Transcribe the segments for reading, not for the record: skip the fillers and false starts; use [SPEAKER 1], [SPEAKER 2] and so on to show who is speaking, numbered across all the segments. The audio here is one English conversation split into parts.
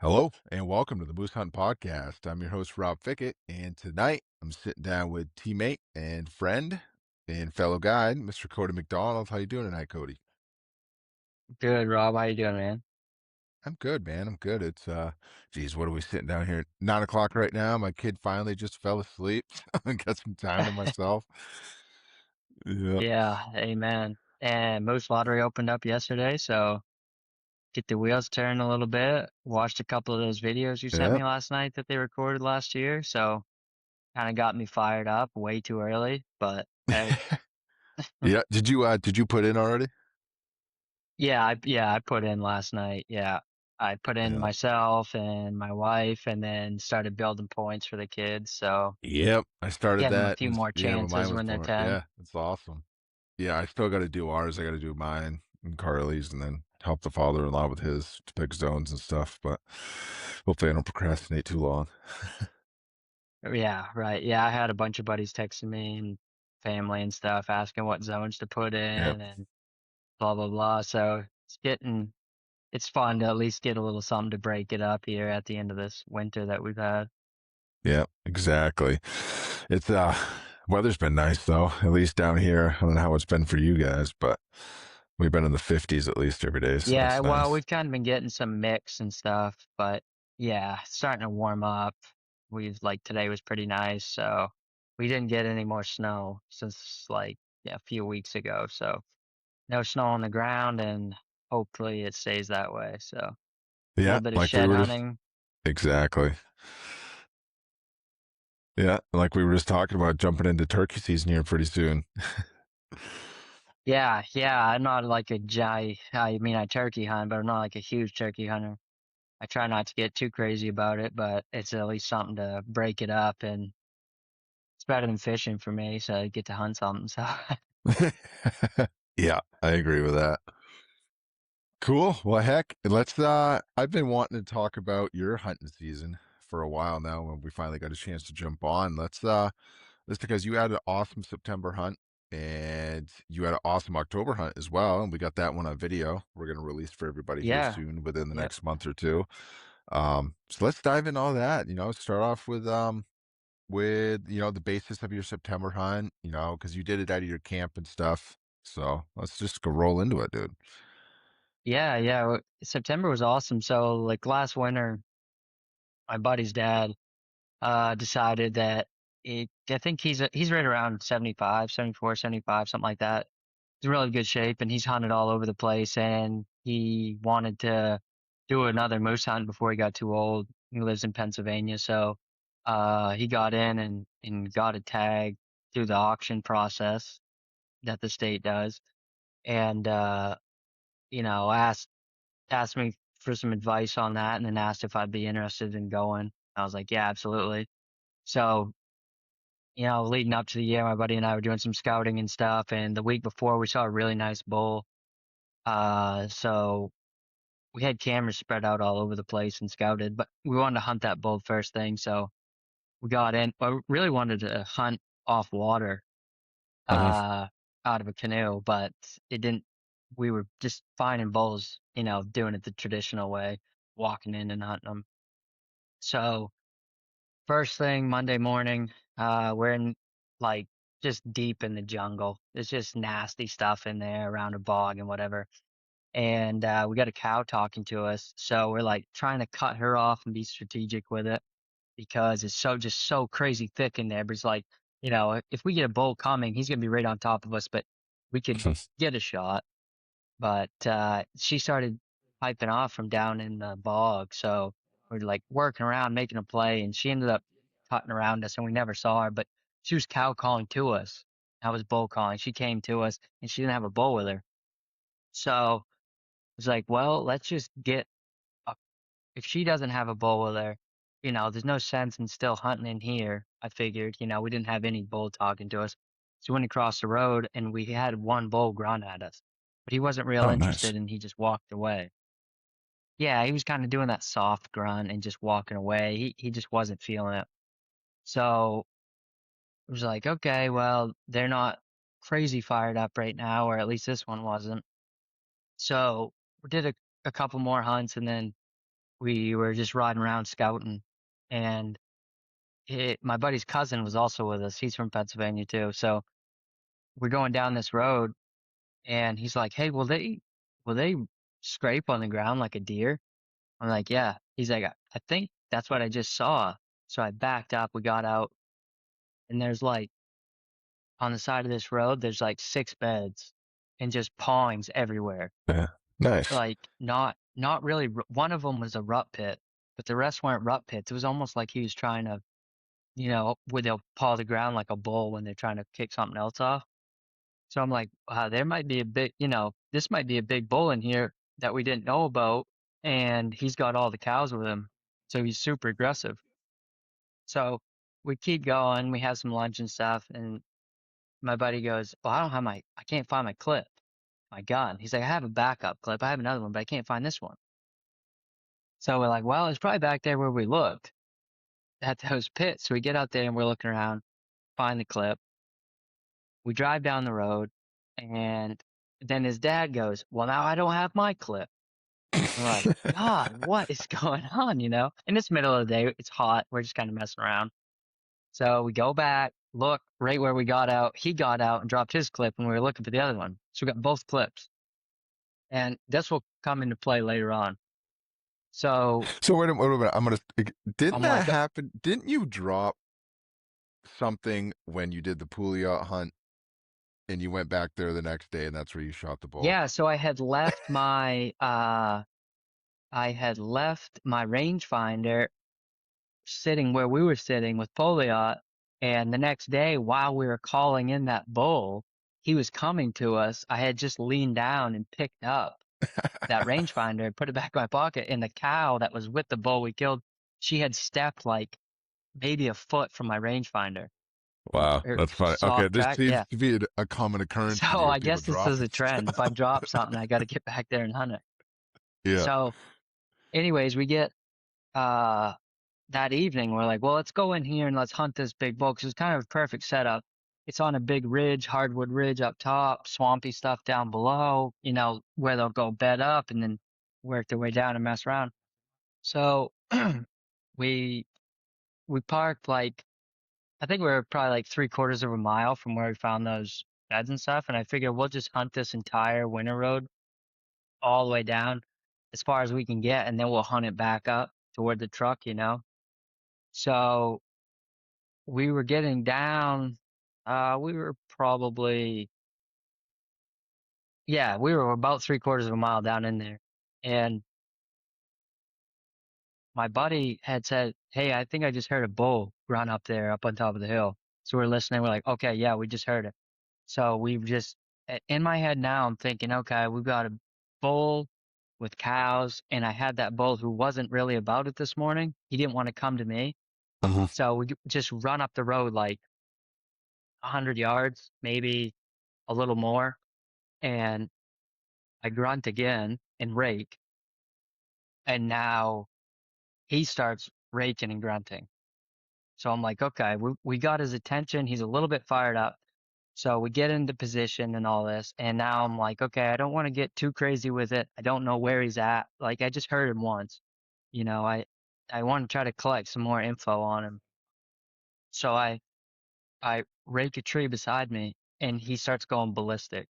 [SPEAKER 1] Hello and welcome to the Moose Hunt Podcast. I'm your host, Rob Fickett, and tonight I'm sitting down with teammate and friend and fellow guide, Mr. Cody McDonald. How you doing tonight, Cody?
[SPEAKER 2] Good, Rob. How you doing, man?
[SPEAKER 1] I'm good, man. I'm good. It's geez, what are we sitting down here? 9 o'clock right now. My kid finally just fell asleep. I got some time to myself. Yeah.
[SPEAKER 2] Yeah, amen. And Moose Lottery opened up yesterday, so get the wheels turning a little bit. Watched a couple of those videos you sent
[SPEAKER 1] Yeah.
[SPEAKER 2] me last night that they recorded last year, so kind of got me fired up way too early. But hey,
[SPEAKER 1] Yeah. Did you put in already?
[SPEAKER 2] yeah, I put in last night. Yeah, I put in
[SPEAKER 1] Yeah.
[SPEAKER 2] myself and my wife, and then started building points for the kids. So
[SPEAKER 1] Yep. I started
[SPEAKER 2] getting them a
[SPEAKER 1] that.
[SPEAKER 2] few more
[SPEAKER 1] Yeah, when mine
[SPEAKER 2] chances
[SPEAKER 1] was
[SPEAKER 2] when they're
[SPEAKER 1] born.
[SPEAKER 2] 10.
[SPEAKER 1] Yeah, it's awesome. Yeah, I still got to do ours. I got to do mine and Carly's, and then help the father-in-law with his to pick zones and stuff. But hopefully, I don't procrastinate too long.
[SPEAKER 2] Yeah, right. Yeah, I had a bunch of buddies texting me and family and stuff asking what zones to put
[SPEAKER 1] Yep.
[SPEAKER 2] in and blah blah blah. So it's fun to at least get a little something to break it up here at the end of this winter that we've had.
[SPEAKER 1] Yep. Exactly. It's weather's been nice though. At least down here. I don't know how it's been for you guys, but we've been in the 50s at least every day, so
[SPEAKER 2] Yeah,
[SPEAKER 1] that's
[SPEAKER 2] well,
[SPEAKER 1] nice.
[SPEAKER 2] we've kind of been getting some mix and stuff, but yeah, it's starting to warm up. We've like today was pretty nice, so we didn't get any more snow since like yeah, a few weeks ago. So no snow on the ground and hopefully it stays that way. So a
[SPEAKER 1] Yeah,
[SPEAKER 2] little bit of
[SPEAKER 1] like we
[SPEAKER 2] shed
[SPEAKER 1] were just
[SPEAKER 2] hunting.
[SPEAKER 1] exactly. Yeah, like we were just talking about jumping into turkey season here pretty soon.
[SPEAKER 2] Yeah, I'm not like a giant, I mean, I turkey hunt, but I'm not like a huge turkey hunter. I try not to get too crazy about it, but it's at least something to break it up and it's better than fishing for me, so I get to hunt something. So
[SPEAKER 1] Yeah, I agree with that. Cool. Well, heck, let's. I've been wanting to talk about your hunting season for a while now. When we finally got a chance to jump on, let's because you had an awesome September hunt and you had an awesome October hunt as well, and we got that one on video. We're gonna release for everybody here
[SPEAKER 2] yeah,
[SPEAKER 1] soon, within the
[SPEAKER 2] yep.
[SPEAKER 1] next month or two. So let's dive in all that. Start off with the basis of your September hunt. Because you did it out of your camp and stuff. So let's just go roll into it, dude.
[SPEAKER 2] Yeah. September was awesome. So like last winter, my buddy's dad decided that I think he's right around 75, 74, 75, something like that. He's in really good shape and he's hunted all over the place and he wanted to do another moose hunt before he got too old. He lives in Pennsylvania, so he got in and got a tag through the auction process that the state does. And asked me for some advice on that and then asked if I'd be interested in going. I was like, yeah, absolutely. So leading up to the year, my buddy and I were doing some scouting and stuff, and the week before we saw a really nice bull. So we had cameras spread out all over the place and scouted, but we wanted to hunt that bull first thing. So we got in, but we really wanted to hunt off water,
[SPEAKER 1] Uh-huh.
[SPEAKER 2] uh, out of a canoe, but it didn't, we were just finding bulls, doing it the traditional way, walking in and hunting them. So first thing Monday morning, we're in like just deep in the jungle. There's just nasty stuff in there around a bog and whatever. And we got a cow talking to us. So we're like trying to cut her off and be strategic with it because it's so crazy thick in there. But it's like, if we get a bull coming, he's gonna be right on top of us, but we could get a shot. But she started piping off from down in the bog. So we're like working around, making a play, and she ended up cutting around us and we never saw her, but she was cow calling to us. I was bull calling. She came to us and she didn't have a bull with her. So it's like, well, let's just get a, if she doesn't have a bull with her, there's no sense in still hunting in here. I figured, we didn't have any bull talking to us. So we went across the road and we had one bull grunt at us, but he wasn't real
[SPEAKER 1] Oh, nice.
[SPEAKER 2] interested and he just walked away. Yeah, he was kind of doing that soft grunt and just walking away. He just wasn't feeling it. So it was like, okay, well, they're not crazy fired up right now, or at least this one wasn't. So we did a couple more hunts and then we were just riding around scouting, and my buddy's cousin was also with us. He's from Pennsylvania too. So we're going down this road, and he's like, "Hey, will they scrape on the ground like a deer?" I'm like, "Yeah." He's like, "I think that's what I just saw." So I backed up. We got out, and there's like on the side of this road, there's like 6 beds, and just pawings everywhere.
[SPEAKER 1] Yeah. Nice.
[SPEAKER 2] Like not really. One of them was a rut pit, but the rest weren't rut pits. It was almost like he was trying to, where they'll paw the ground like a bull when they're trying to kick something else off. So I'm like, there might be a big, this might be a big bull in here that we didn't know about, and he's got all the cows with him, so he's super aggressive. So we keep going. We have some lunch and stuff, and my buddy goes, "Well, I can't find my clip, my gun." He's like, "I have a backup clip. I have another one, but I can't find this one." So we're like, "Well, it's probably back there where we looked at those pits." So we get out there and we're looking around, find the clip. We drive down the road, and then his dad goes, "Well, now I don't have my clip." We're like, "God, what is going on?" And it's middle of the day. It's hot. We're just kind of messing around. So we go back, look right where we got out. He got out and dropped his clip when we were looking for the other one. So we got both clips. And this will come into play later on. So
[SPEAKER 1] So wait a minute. Didn't
[SPEAKER 2] I'm
[SPEAKER 1] that
[SPEAKER 2] like,
[SPEAKER 1] happen? Didn't you drop something when you did the Pouliot hunt and you went back there the next day and that's where you shot the bull?
[SPEAKER 2] yeah, so I had left my rangefinder sitting where we were sitting with Poliot, and the next day while we were calling in that bull, he was coming to us. I had just leaned down and picked up that rangefinder and put it back in my pocket, and the cow that was with the bull we killed, she had stepped like maybe a foot from my rangefinder.
[SPEAKER 1] Wow,
[SPEAKER 2] Or
[SPEAKER 1] that's funny. Okay,
[SPEAKER 2] soft
[SPEAKER 1] this
[SPEAKER 2] track,
[SPEAKER 1] seems
[SPEAKER 2] yeah.
[SPEAKER 1] to be a common occurrence with
[SPEAKER 2] So
[SPEAKER 1] you
[SPEAKER 2] I
[SPEAKER 1] of people
[SPEAKER 2] guess this is
[SPEAKER 1] dropping
[SPEAKER 2] a trend. If I
[SPEAKER 1] stuff.
[SPEAKER 2] drop something, I got to get back there and hunt it.
[SPEAKER 1] Yeah.
[SPEAKER 2] So, anyways, we get uh that evening. We're like, well, let's go in here and let's hunt this big bull because it's kind of a perfect setup. It's on a big ridge, hardwood ridge up top, swampy stuff down below. Where they'll go bed up and then work their way down and mess around. So we we parked like I think we were probably like 3/4 of a mile from where we found those beds and stuff. And I figured we'll just hunt this entire winter road all the way down as far as we can get, and then we'll hunt it back up toward the truck. So we were getting down, we were probably, yeah, we were about 3/4 of a mile down in there. And my buddy had said, "Hey, I think I just heard a bull run up there up on top of the hill." So we're listening. We're like, "Okay, yeah, we just heard it." So we've just, in my head now, I'm thinking, okay, we've got a bull with cows, and I had that bull who wasn't really about it this morning. He didn't want to come to me.
[SPEAKER 1] Mhm.
[SPEAKER 2] So we just run up the road like 100 yards, maybe a little more, and I grunt again and rake, and now he starts raking and grunting. So I'm like, okay, we got his attention. He's a little bit fired up. So we get into position and all this, and now I'm like, okay, I don't want to get too crazy with it. I don't know where he's at. Like I just heard him once. You know, I I want to try to collect some more info on him. So I rake a tree beside me, and he starts going ballistic,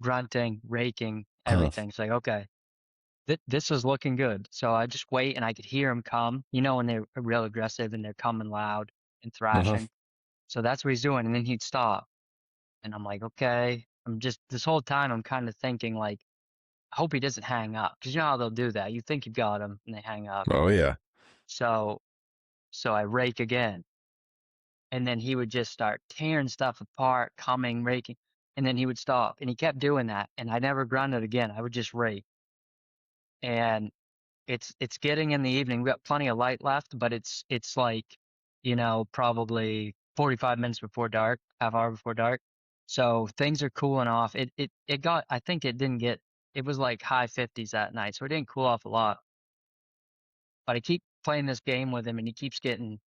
[SPEAKER 2] grunting, raking,
[SPEAKER 1] Mhm.
[SPEAKER 2] everything. It's like, okay, this is looking good. So I just wait, and I could hear him come. When they're real aggressive and they're coming loud and
[SPEAKER 1] Mhm.
[SPEAKER 2] thrashing. So that's what he's doing, and then he'd stop. And I'm like, okay. I'm just this whole time I'm kind of thinking like, I hope he doesn't hang up because you know how they'll do that. You think you got him and they hang up.
[SPEAKER 1] Oh yeah.
[SPEAKER 2] So so I rake again, and then he would just start tearing stuff apart, coming, raking, and then he would stop, and he kept doing that, and I never grunted again. I would just rake, and it's getting in the evening. We got plenty of light left, but it's like, probably 45 minutes before dark, half hour before dark. So things are cooling off. It got, I think it didn't get, it was like high 50s that night, so it didn't cool off a lot. But I keep playing this game with him, and he keeps getting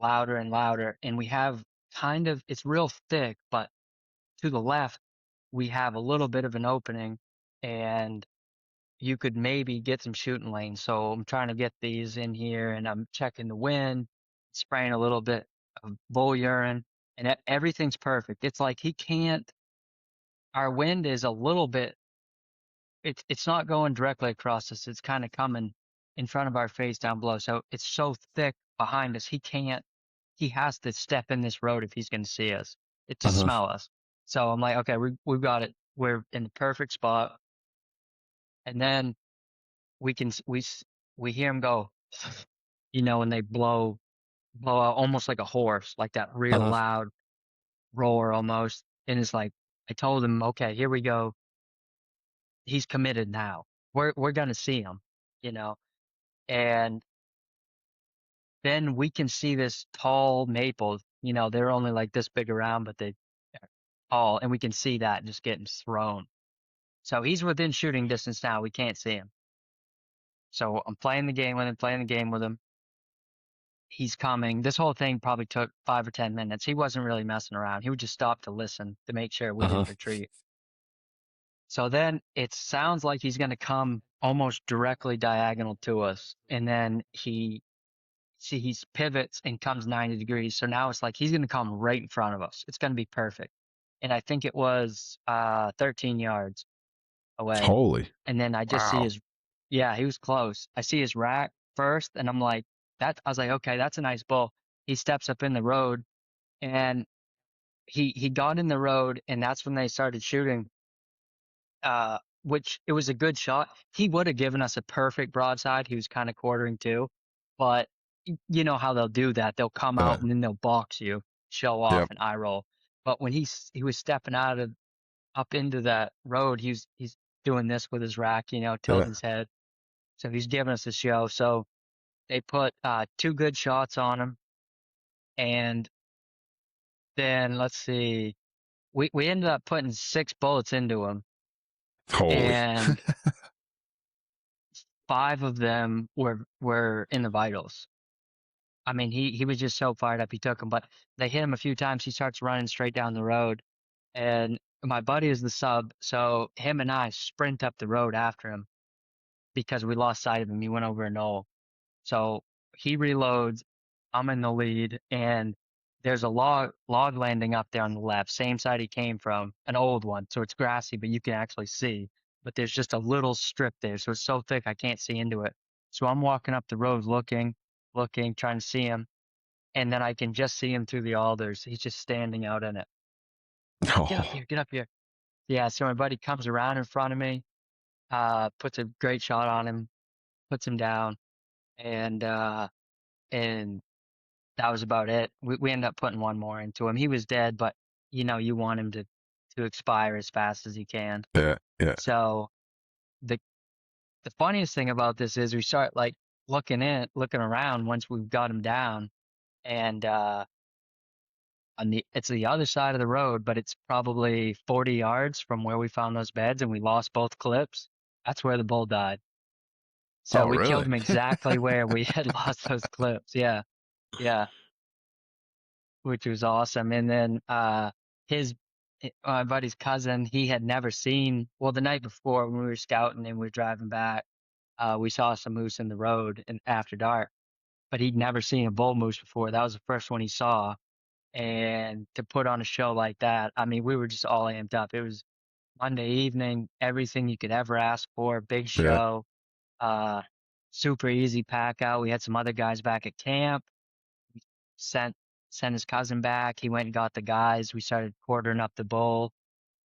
[SPEAKER 2] louder and louder. And we have kind of, it's real thick, but to the left we have a little bit of an opening, and you could maybe get some shooting lanes. So I'm trying to get these in here, and I'm checking the wind, spraying a little bit of bull urine, and everything's perfect. It's like he can't. Our wind is a little bit. It's not going directly across us. It's kind of coming in front of our face down below. So it's so thick behind us. He can't. He has to step in this road if he's going to see us. It to
[SPEAKER 1] Uh-huh.
[SPEAKER 2] smell us. So I'm like, okay, we've got it. We're in the perfect spot. And then we can we hear him go, when they blow out almost like a horse, like that real
[SPEAKER 1] Uh-huh.
[SPEAKER 2] loud roar almost. And it's like I told him, okay, here we go. He's committed now. We're gonna see him, you know. And then we can see this tall maple. They're only like this big around, but they are tall, and we can see that just getting thrown. So he's within shooting distance now. We can't see him. So I'm playing the game with him, playing the game with him. He's coming. This whole thing probably took 5 or 10 minutes. He wasn't really messing around. He would just stop to listen to make sure we
[SPEAKER 1] Uh-huh.
[SPEAKER 2] didn't retreat. So then it sounds like he's going to come almost directly diagonal to us. And then he pivots and comes 90 degrees. So now it's like he's going to come right in front of us. It's going to be perfect. And I think it was 13 yards away.
[SPEAKER 1] Holy.
[SPEAKER 2] And then I just see
[SPEAKER 1] Wow.
[SPEAKER 2] his, yeah, he was close. I see his rack first, and I'm like, I was like, okay, that's a nice bull. He steps up in the road, and he got in the road, and that's when they started shooting. Which it was a good shot. He would have given us a perfect broadside. He was kind of quartering too, but you know how they'll do that. They'll come
[SPEAKER 1] Yeah.
[SPEAKER 2] out and then they'll box you, show off,
[SPEAKER 1] Yep.
[SPEAKER 2] and eye roll. But when he was stepping out of up into that road, he's doing this with his rack, tilting
[SPEAKER 1] Yeah.
[SPEAKER 2] his head. So he's giving us a show. So they put two good shots on him, and then let's see, we ended up putting 6 bullets into him,
[SPEAKER 1] Holy.
[SPEAKER 2] and 5 of them were in the vitals. I mean, he was just so fired up. He took them, but they hit him a few times. He starts running straight down the road, and my buddy is the sub, so him and I sprint up the road after him because we lost sight of him. He went over a knoll. So he reloads. I'm in the lead, and there's a log landing up there on the left, same side he came from, an old one. So it's grassy, but you can actually see. But there's just a little strip there, so it's so thick I can't see into it. So I'm walking up the road looking, trying to see him, and then I can just see him through the alders. He's just standing out in it. I'm like, get up
[SPEAKER 1] Oh.
[SPEAKER 2] here, get up here. Yeah, so my buddy comes around in front of me, puts a great shot on him, puts him down, and and that was about it. We ended up putting one more into him. He was dead, but you want him to expire as fast as he can.
[SPEAKER 1] Yeah. Yeah.
[SPEAKER 2] So the the funniest thing about this is we start like looking around once we've got him down, and it's the other side of the road, but it's probably 40 yards from where we found those beds, and we lost both clips. That's where the bull died. So
[SPEAKER 1] Oh,
[SPEAKER 2] we killed
[SPEAKER 1] really?
[SPEAKER 2] him exactly where we had lost those clips. Yeah, yeah, which was awesome. And then his my buddy's cousin, he had never seen. Well, the night before when we were scouting and we were driving back, we saw some moose in the road and after dark, but he'd never seen a bull moose before. That was the first one he saw. And to put on a show like that, I mean, we were just all amped up. It was Monday evening, everything you could ever ask for, big
[SPEAKER 1] Yeah.
[SPEAKER 2] show, uh, super easy pack out. We had some other guys back at camp. Sent sent his cousin back. He went and got the guys. We started quartering up the bull.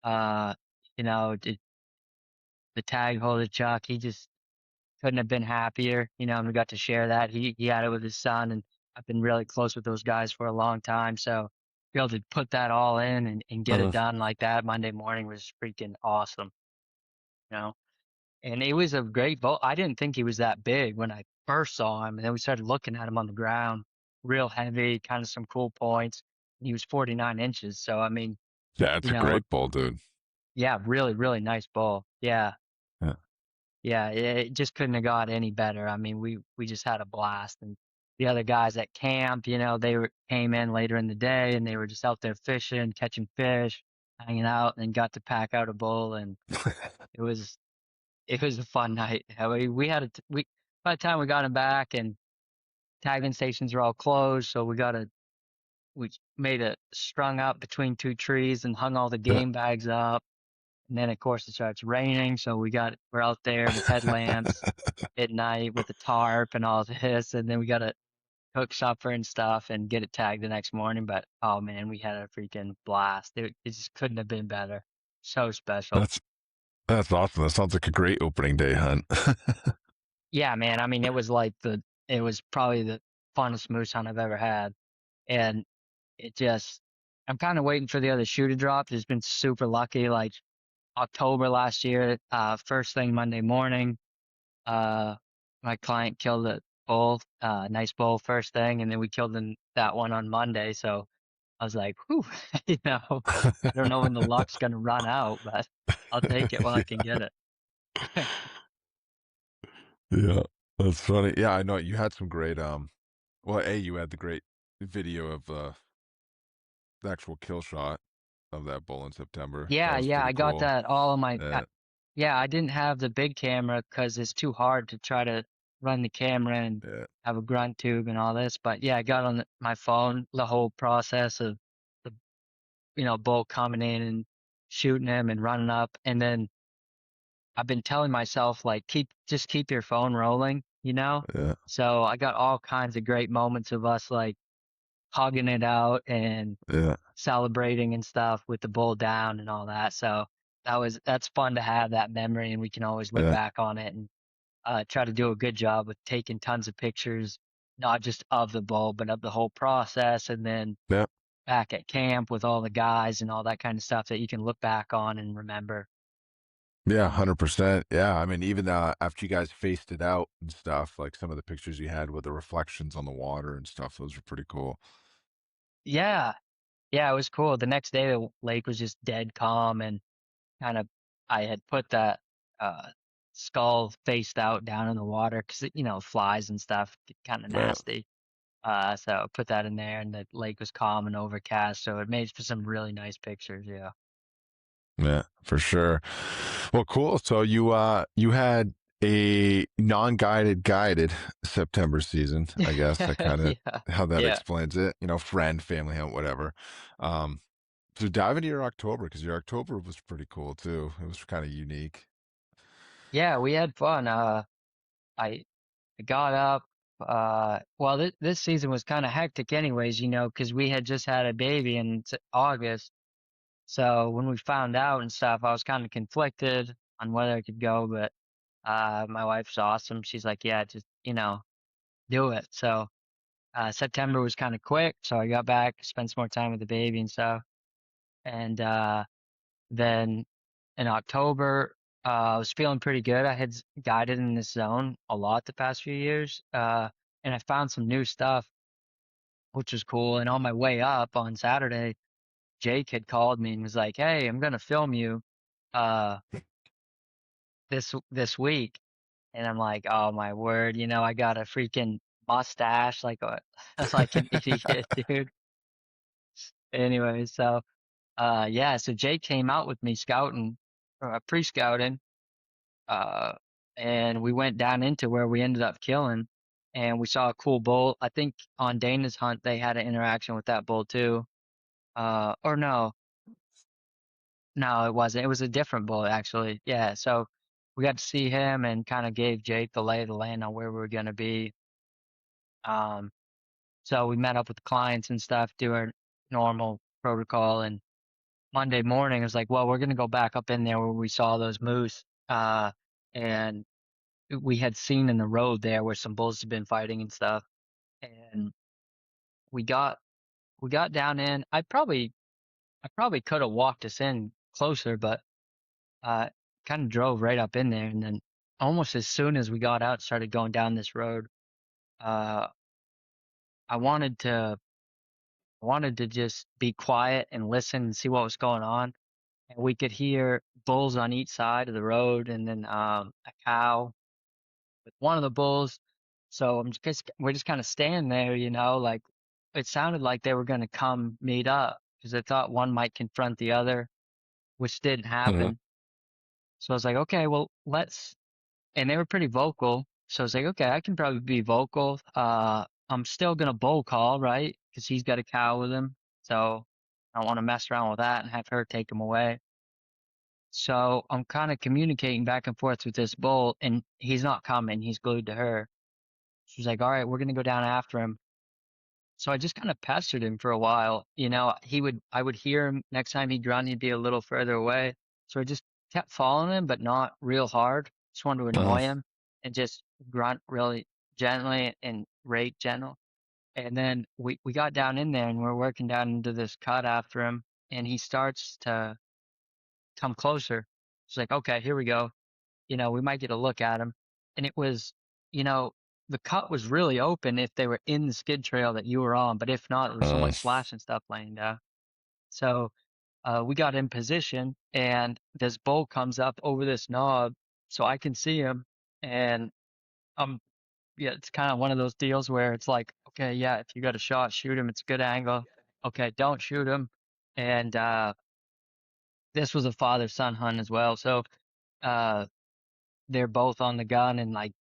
[SPEAKER 2] Uh, the tag holder Chuck, he just couldn't have been happier. And we got to share that. He had it with his son, and I've been really close with those guys for a long time. So to be able to put that all in and get it
[SPEAKER 1] Uh-huh.
[SPEAKER 2] done like that Monday morning was freaking awesome. You know, and it was a great bull. I didn't think he was that big when I first saw him, and then we started looking at him on the ground, real heavy, kind of some cool points. He was 49 inches, so I mean,
[SPEAKER 1] Yeah, it's
[SPEAKER 2] you
[SPEAKER 1] a
[SPEAKER 2] know,
[SPEAKER 1] great bull, dude.
[SPEAKER 2] yeah, really, really nice bull. Yeah,
[SPEAKER 1] Yeah.
[SPEAKER 2] yeah, it just couldn't have got any better. I mean, we just had a blast, and the other guys at camp, came in later in the day, and they were just out there fishing, catching fish, hanging out, and got to pack out a bull, and it was. it was a fun night. We had we by the time we got him back and tagging stations were all closed, so we made it strung up between two trees and hung all the
[SPEAKER 1] Yeah.
[SPEAKER 2] game bags up. And then of course it starts raining, so we're out there with headlamps at night with the tarp and all this, and then we gotta cook supper and stuff and get it tagged the next morning. But oh man, we had a freaking blast. It just couldn't have been better. So special.
[SPEAKER 1] That's that's awesome. That sounds like a great opening day hunt.
[SPEAKER 2] Yeah, man. I mean, it was probably the funnest moose hunt I've ever had. And it just, I'm kind of waiting for the other shoe to drop. Just been super lucky. Like October last year, first thing Monday morning, uh, my client killed a bull, nice bull first thing, and then we killed that one on Monday. So I was like, whew, I don't know when the luck's gonna run out, but I'll take it while I can get it.
[SPEAKER 1] Yeah, that's funny. Yeah, I know you had some great well, you had the great video of the actual kill shot of that bull in September. That
[SPEAKER 2] Yeah,
[SPEAKER 1] was
[SPEAKER 2] yeah,
[SPEAKER 1] pretty
[SPEAKER 2] I got
[SPEAKER 1] cool.
[SPEAKER 2] that all on
[SPEAKER 1] Yeah,
[SPEAKER 2] yeah, I didn't have the big camera because it's too hard to try to run the camera and
[SPEAKER 1] yeah,
[SPEAKER 2] have a grunt tube and all this. But yeah, I got on my phone the whole process of the, bull coming in and shooting him and running up. And then I've been telling myself like just keep your phone rolling, you know?
[SPEAKER 1] yeah,
[SPEAKER 2] So I got all kinds of great moments of us like hugging it out and
[SPEAKER 1] yeah,
[SPEAKER 2] celebrating and stuff with the bull down and all that. So that's fun to have that memory, and we can always look
[SPEAKER 1] yeah,
[SPEAKER 2] back on it and try to do a good job with taking tons of pictures, not just of the bull, but of the whole process, and then
[SPEAKER 1] yeah.
[SPEAKER 2] back at camp with all the guys and all that kind of stuff that you can look back on and remember.
[SPEAKER 1] Yeah, 100%. Yeah, I mean, even after you guys faced it out and stuff, like some of the pictures you had with the reflections on the water and stuff, those were pretty cool.
[SPEAKER 2] Yeah, yeah, it was cool. The next day, the lake was just dead calm and kind of I had put that uh skull faced out down in the water because flies and stuff get kind of
[SPEAKER 1] Yeah,
[SPEAKER 2] nasty. So I put that in there, and the lake was calm and overcast, so it made for some really nice pictures. Yeah.
[SPEAKER 1] yeah, for sure. Well, cool. So you had a non-guided guided September season, I guess. That kind of
[SPEAKER 2] Yeah.
[SPEAKER 1] how that
[SPEAKER 2] Yeah.
[SPEAKER 1] explains it. Friend, family hunt, whatever. Um, so dive into your October because your October was pretty cool too. It was kind of unique.
[SPEAKER 2] Yeah, we had fun. I I got up. Well, this season was kind of hectic, anyways. Because we had just had a baby in August. So when we found out and stuff, I was kind of conflicted on whether I could go, but my wife's awesome. She's like, yeah, just, do it. So September was kind of quick. So I got back, spent some more time with the baby and stuff. And then in October, I was feeling pretty good. I had guided in this zone a lot the past few years. And I found some new stuff, which was cool. And on my way up on Saturday, Jake had called me and was like, "Hey, I'm gonna film you uh this week." And I'm like, "Oh my word, I got a freaking mustache like like an idiot, dude." Anyway, so yeah, so Jake came out with me scouting, pre-scouting, uh and we went down into where we ended up killing, and we saw a cool bull. I think on Dana's hunt they had an interaction with that bull too. Or no, no, it wasn't. It was a different bull actually. Yeah, so we got to see him and kind of gave Jake the lay of the land on where we were gonna be. Um, so we met up with the clients and stuff, doing normal protocol. And Monday morning, it was like, well, we're gonna go back up in there where we saw those moose. And we had seen in the road there where some bulls had been fighting and stuff. And we got we got down in. I probably could have walked us in closer, but uh, kind of drove right up in there. And then almost as soon as we got out, started going down this road. Uh, I wanted to just be quiet and listen and see what was going on. And we could hear bulls on each side of the road, and then a cow with one of the bulls. So we're just kind of standing there, like it sounded like they were going to come meet up because I thought one might confront the other, which didn't
[SPEAKER 1] Mhm.
[SPEAKER 2] happen. So I was like, okay, well, and they were pretty vocal. So I was like, okay, I can probably be vocal. I'm still gonna bull call, right? Because he's got a cow with him. So I don't want to mess around with that and have her take him away. So I'm kind of communicating back and forth with this bull, and he's not coming. He's glued to her. She's like, all right, we're gonna go down after him. So I just kind of pestered him for a while. I would hear him next time he'd run, he'd be a little further away. So I just kept following him, but not real hard. Just wanted to
[SPEAKER 1] Uh,
[SPEAKER 2] annoy him and just grunt really gently and rate gentle. And then we got down in there and we're working down into this cut after him, and he starts to come closer. It's like, okay, here we go. We might get a look at him. And it was, you know, the cut was really open if they were in the skid trail that you were on, but if not, there was so
[SPEAKER 1] uh,
[SPEAKER 2] much slash and stuff laying down. So we got in position, and this bull comes up over this knob, so I can see him. And yeah, it's kind of one of those deals where it's like, okay, yeah, if you got a shot, shoot him. It's a good angle. Okay, don't shoot him. And this was a father-son hunt as well, so uh, they're both on the gun, and like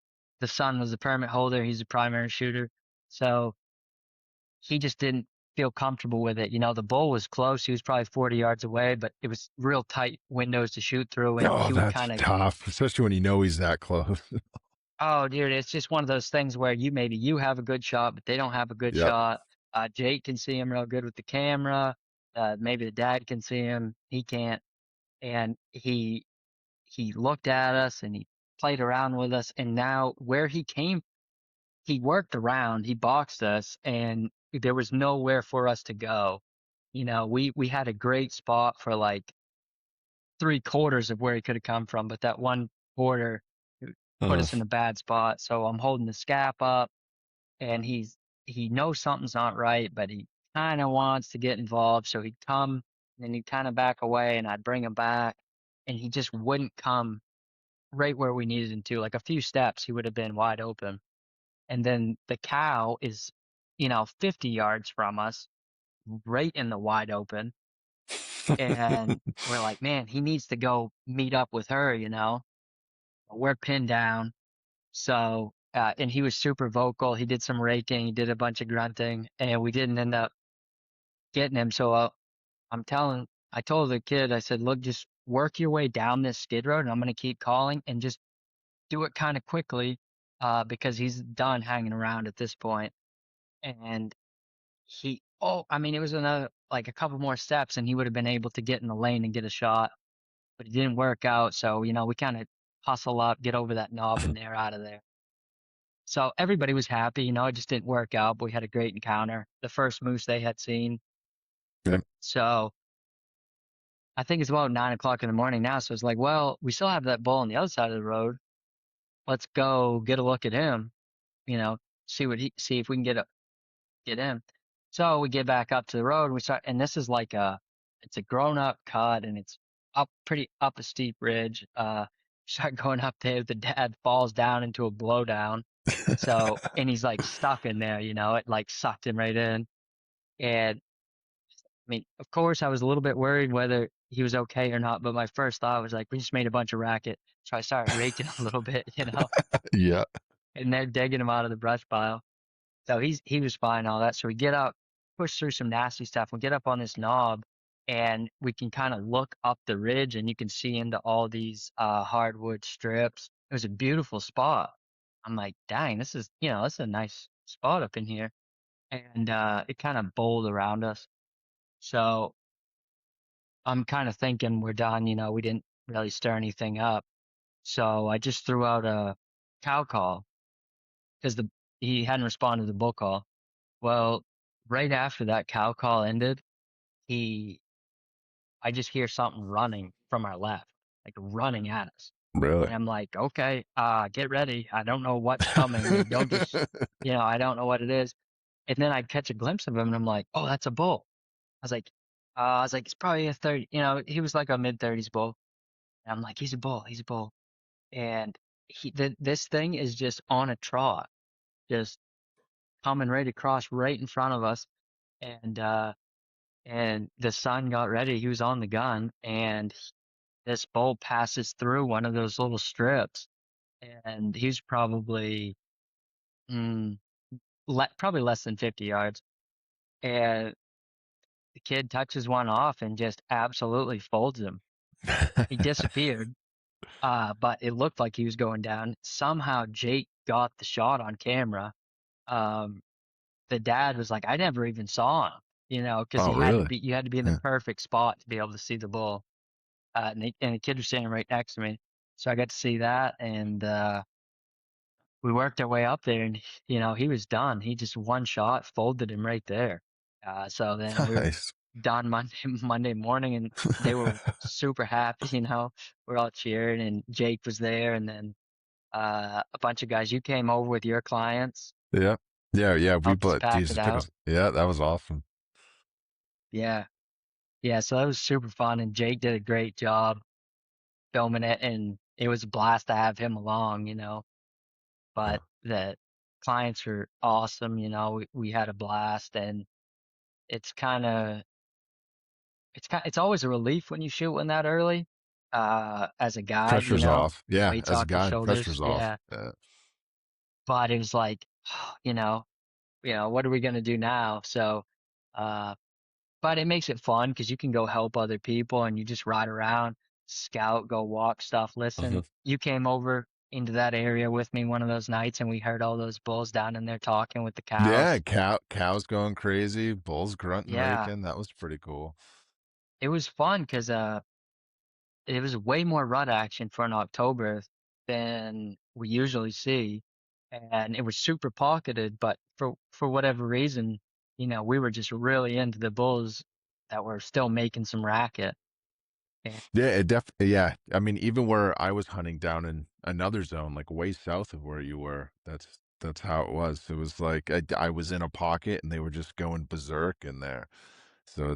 [SPEAKER 2] the son was the permit holder, he's the primary shooter. So he just didn't feel comfortable with it. The bull was close. He was probably 40 yards away, but it was real tight windows to shoot through, and
[SPEAKER 1] oh,
[SPEAKER 2] he would
[SPEAKER 1] that's
[SPEAKER 2] kind of,
[SPEAKER 1] tough, especially when you know he's that close.
[SPEAKER 2] oh, dude, it's just one of those things where maybe you have a good shot, but they don't have a good
[SPEAKER 1] Yep.
[SPEAKER 2] shot. Jake can see him real good with the camera. Maybe the dad can see him. He can't. And he looked at us and he played around with us. And now where he came, he worked around, he boxed us, and there was nowhere for us to go. We had a great spot for like 3/4 of where he could have come from, but that one quarter put
[SPEAKER 1] Uh,
[SPEAKER 2] us in a bad spot. So I'm holding the scap up, and he knows something's not right, but he kind of wants to get involved. So he'd come, and then he'd kind of back away, and I'd bring him back, and he just wouldn't come right where we needed him to. Like a few steps, he would have been wide open. And then the cow is, 50 yards from us, right in the wide open. And we're like, man, he needs to go meet up with her. We're pinned down. So, and he was super vocal. He did some raking, he did a bunch of grunting, and we didn't end up getting him. So I told the kid, I said, look, just work your way down this skid road, and I'm going to keep calling, and just do it kind of quickly, because he's done hanging around at this point. And I mean, it was another, like a couple more steps, and he would have been able to get in the lane and get a shot, but it didn't work out. So, we kind of hustle up, get over that knob, and they're out of there. So everybody was happy. It just didn't work out, but we had a great encounter. The first moose they had seen.
[SPEAKER 1] yeah.
[SPEAKER 2] So I think it's about 9 o'clock in the morning now. So it's like, well, we still have that bull on the other side of the road. Let's go get a look at him, you know, see if we can get in. So we get back up to the road, and we start, and this is like it's a grown up cut, and it's pretty up a steep ridge. Start going up there, the dad falls down into a blowdown. So, and he's like stuck in there, it like sucked him right in. And I mean, of course, I was a little bit worried whether he was okay or not, but my first thought was like, we just made a bunch of racket. So I started raking a little bit,
[SPEAKER 1] Yeah.
[SPEAKER 2] and they're digging him out of the brush pile. So he was fine, all that. So we get up, push through some nasty stuff. We get up on this knob, and we can kind of look up the ridge, and you can see into all these hardwood strips. It was a beautiful spot. I'm like, dang, this is a nice spot up in here. And it kind of bowled around us. So I'm kind of thinking we're done. We didn't really stir anything up. So I just threw out a cow call because he hadn't responded to the bull call. Well, right after that cow call ended, he I just hear something running from our left, like running at us.
[SPEAKER 1] Really.
[SPEAKER 2] And I'm like, okay, get ready. I don't know what's coming. Like, don't just, I don't know what it is. And then I catch a glimpse of him, and I'm like, oh, that's a bull. I was like, it's probably a 30, he was like a mid-30s bull. And I'm like, he's a bull, he's a bull. And this thing is just on a trot, just coming right across right in front of us. And the son got ready. He was on the gun, and this bull passes through one of those little strips, and he was probably mm, probably less than 50 yards. And the kid touches one off and just absolutely folds him. He disappeared, but it looked like he was going down. Somehow Jake got the shot on camera. Um, the dad was like, I never even saw him, because
[SPEAKER 1] Oh, really?
[SPEAKER 2] you had to be in the
[SPEAKER 1] Yeah.
[SPEAKER 2] perfect spot to be able to see the bull. And the kid was standing right next to me, so I got to see that, and we worked our way up there, and he was done. He just one shot folded him right there. So then we were
[SPEAKER 1] Nice.
[SPEAKER 2] done Monday Monday morning, and they were super happy. We're all cheering, and Jake was there, and then a bunch of guys. You came over with your clients,
[SPEAKER 1] Yeah. Yeah, yeah. We
[SPEAKER 2] helped us
[SPEAKER 1] but
[SPEAKER 2] pack
[SPEAKER 1] geez,
[SPEAKER 2] it
[SPEAKER 1] it took
[SPEAKER 2] out.
[SPEAKER 1] us. Yeah, that was awesome.
[SPEAKER 2] Yeah, yeah. So that was super fun, and Jake did a great job filming it, and it was a blast to have him along.
[SPEAKER 1] Yeah.
[SPEAKER 2] But the clients were awesome. We had a blast, and it's kind of it's always a relief when you shoot one that early. As a guide,
[SPEAKER 1] Pressure's off. Yeah,
[SPEAKER 2] weight's
[SPEAKER 1] as a
[SPEAKER 2] off your
[SPEAKER 1] guy,
[SPEAKER 2] shoulders.
[SPEAKER 1] pressure's off.
[SPEAKER 2] Yeah,
[SPEAKER 1] Yeah.
[SPEAKER 2] but it was like, you know, what are we gonna do now? So, uh, but it makes it fun because you can go help other people and you just ride around, scout, go walk stuff, listen.
[SPEAKER 1] Mhm.
[SPEAKER 2] You came over into that area with me one of those nights and we heard all those bulls down in there talking with the
[SPEAKER 1] Yeah,
[SPEAKER 2] cows.
[SPEAKER 1] cows going crazy, bulls grunting,
[SPEAKER 2] Yeah,
[SPEAKER 1] raking. That was pretty cool.
[SPEAKER 2] it was fun because it was way more rut action for an October than we usually see, and it was super pocketed. But for whatever reason, we were just really into the bulls that were still making some racket. And,
[SPEAKER 1] Yeah, yeah. I mean, even where I was hunting down in another zone, like way south of where you were, that's how it was. It was like I was in a pocket and they were just going berserk in there. So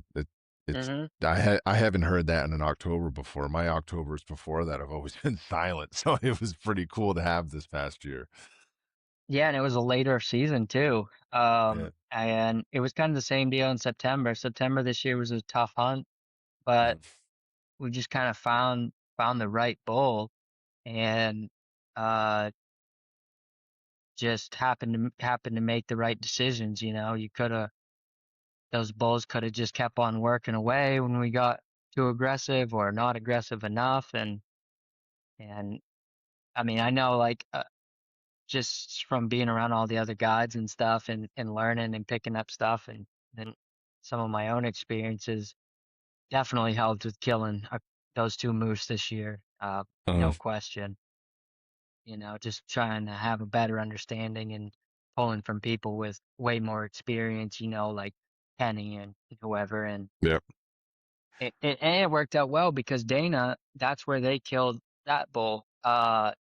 [SPEAKER 1] it's
[SPEAKER 2] hmm
[SPEAKER 1] I haven't heard that in an October before. My Octobers before that have always been silent. So it was pretty cool to have this past year.
[SPEAKER 2] Yeah, and it was a later season too.
[SPEAKER 1] Yeah.
[SPEAKER 2] And it was kind of the same deal in September. September this year was a tough hunt, but
[SPEAKER 1] Mm.
[SPEAKER 2] we just kind of found the right bull and uh just happened to make the right decisions. You could have those bulls could have just kept on working away when we got too aggressive or not aggressive enough, and I mean I know like just from being around all the other guides and stuff and learning and picking up stuff and then some of my own experiences definitely helped with killing those two moose this year.
[SPEAKER 1] Uh,
[SPEAKER 2] No question. Just trying to have a better understanding and pulling from people with way more experience, like Penny and whoever. And
[SPEAKER 1] yep.
[SPEAKER 2] it worked out well because Dana, that's where they killed that bull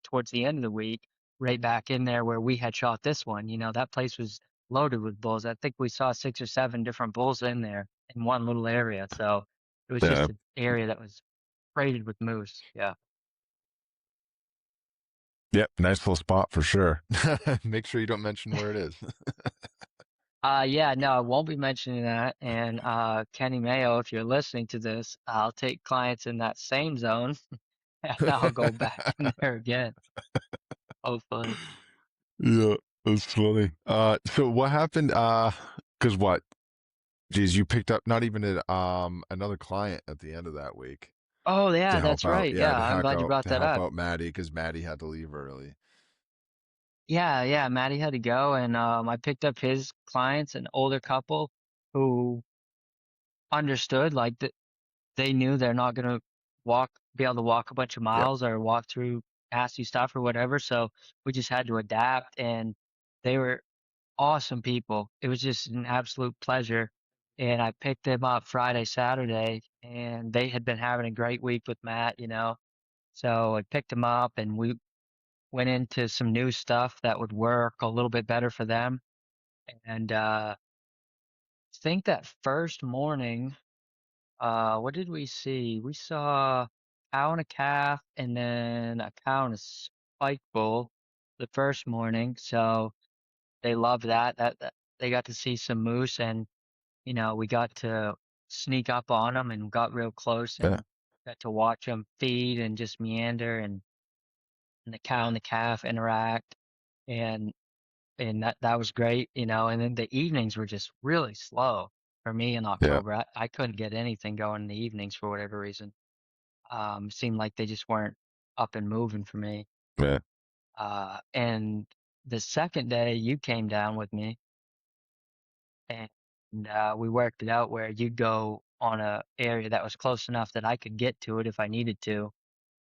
[SPEAKER 2] towards the end of the week, right back in there where we had shot this one. That place was loaded with bulls. I think we saw 6 or 7 different bulls in there in one little area. So it was
[SPEAKER 1] Yeah.
[SPEAKER 2] just an area that was freighted with moose. Yeah.
[SPEAKER 1] Yep. Nice little spot for sure. Make sure you don't mention where it is.
[SPEAKER 2] Yeah, no, I won't be mentioning that. And Kenny Mayo, if you're listening to this, I'll take clients in that same zone and I'll go back in there again, hopefully.
[SPEAKER 1] Yeah, that's funny. So what happened? Because what? Geez, you picked up not even another client at the end of that week
[SPEAKER 2] Oh,
[SPEAKER 1] to
[SPEAKER 2] yeah,
[SPEAKER 1] help
[SPEAKER 2] that's
[SPEAKER 1] out.
[SPEAKER 2] right.
[SPEAKER 1] Yeah,
[SPEAKER 2] Yeah, I'm glad you brought
[SPEAKER 1] to
[SPEAKER 2] that
[SPEAKER 1] help
[SPEAKER 2] up.
[SPEAKER 1] out Maddie because Maddie had to leave early.
[SPEAKER 2] Yeah, yeah, Maddie had to go, and I picked up his clients, an older couple who understood, like they knew they're not gonna be able to walk a bunch of
[SPEAKER 1] Yep.
[SPEAKER 2] miles or walk through nasty stuff or whatever. So we just had to adapt, and they were awesome people. It was just an absolute pleasure. And I picked them up Friday, Saturday, and they had been having a great week with Matt. So I picked them up and we went into some new stuff that would work a little bit better for them. And think that first morning, what did we see? We saw a cow and a calf and then a cow and a spike bull the first morning. So they loved that they got to see some moose and we got to sneak up on them and got real close
[SPEAKER 1] Yeah.
[SPEAKER 2] and got to watch them feed and just meander and and the cow and the calf interact, and that was great, you know. And then the evenings were just really slow for me in
[SPEAKER 1] Yeah.
[SPEAKER 2] October. I couldn't get anything going in the evenings for whatever reason. Seemed like they just weren't up and moving for me.
[SPEAKER 1] Yeah.
[SPEAKER 2] And the second day you came down with me, and we worked it out where you'd go on a area that was close enough that I could get to it if I needed to.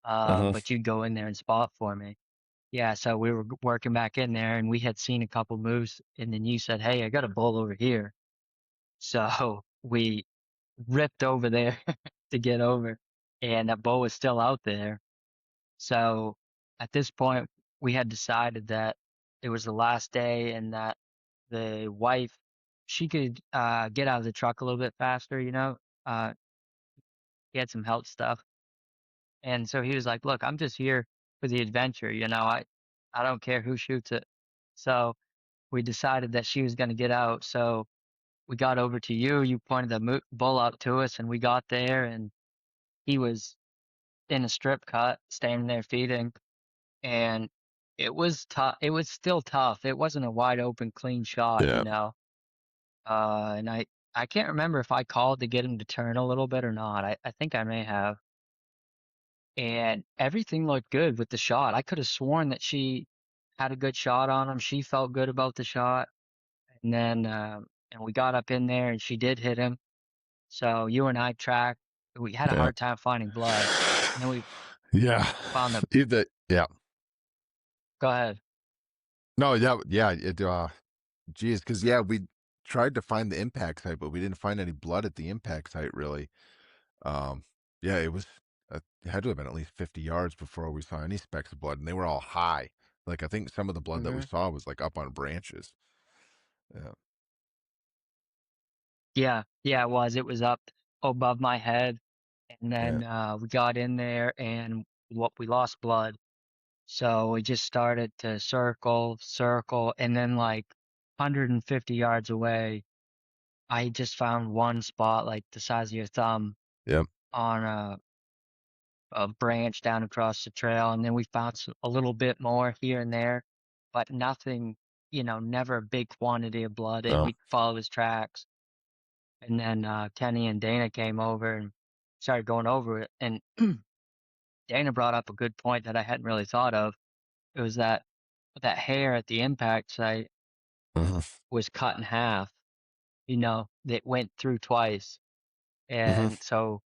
[SPEAKER 1] Hmm.
[SPEAKER 2] But you'd go in there and spot for me. Yeah, so we were working back in there, and we had seen a couple moves, and then you said, "Hey, I got a bull over here." So we ripped over there to get over, and that bull was still out there. So at this point, we had decided that it was the last day, and that the wife, she could get out of the truck a little bit faster, you know. Uh, he had some health stuff, and so he was like, "Look, I'm just here for the adventure, you know. I don't care who shoots it." So we decided that she was going to get out. So we got over to you. You pointed the bull out to us, and we got there, and he was in a strip cut, standing there feeding, and it was tough. It was still tough. It wasn't a wide open, clean shot, you
[SPEAKER 1] Yeah.
[SPEAKER 2] know. And I can't remember if I called to get him to turn a little bit or not. I think I may have. And everything looked good with the shot. I could have sworn that she had a good shot on him. She felt good about the shot. And then, and we got up in there and she did hit him. So you and I tracked. We had a
[SPEAKER 1] Yeah.
[SPEAKER 2] hard time finding blood. And then we
[SPEAKER 1] Yeah.
[SPEAKER 2] found the,
[SPEAKER 1] Either, yeah.
[SPEAKER 2] go ahead.
[SPEAKER 1] No, yeah, yeah. Geez, because yeah, we tried to find the impact site, but we didn't find any blood at the impact site really. Um, yeah, it had to have been at least 50 yards before we saw any specks of blood, and they were all high. Like I think some of the blood that we
[SPEAKER 2] Hmm.
[SPEAKER 1] saw was like up on branches. Yeah.
[SPEAKER 2] Yeah. Yeah, it was. It was up above my head. And
[SPEAKER 1] Yeah.
[SPEAKER 2] then we got in there and what we lost blood. So we just started to circle, circle, and then like 150 yards away, I just found one spot like the size of your thumb
[SPEAKER 1] Yep.
[SPEAKER 2] on a branch down across the trail, and then we found a little bit more here and there, but nothing, you know, never a big quantity of blood, and
[SPEAKER 1] No.
[SPEAKER 2] we follow his tracks. And then Kenny and Dana came over and started going over it, and Dana brought up a good point that I hadn't really thought of. It was that hair at the impact site
[SPEAKER 1] Hmm.
[SPEAKER 2] was cut in half, you know, that went through twice.
[SPEAKER 1] Hmm.
[SPEAKER 2] And so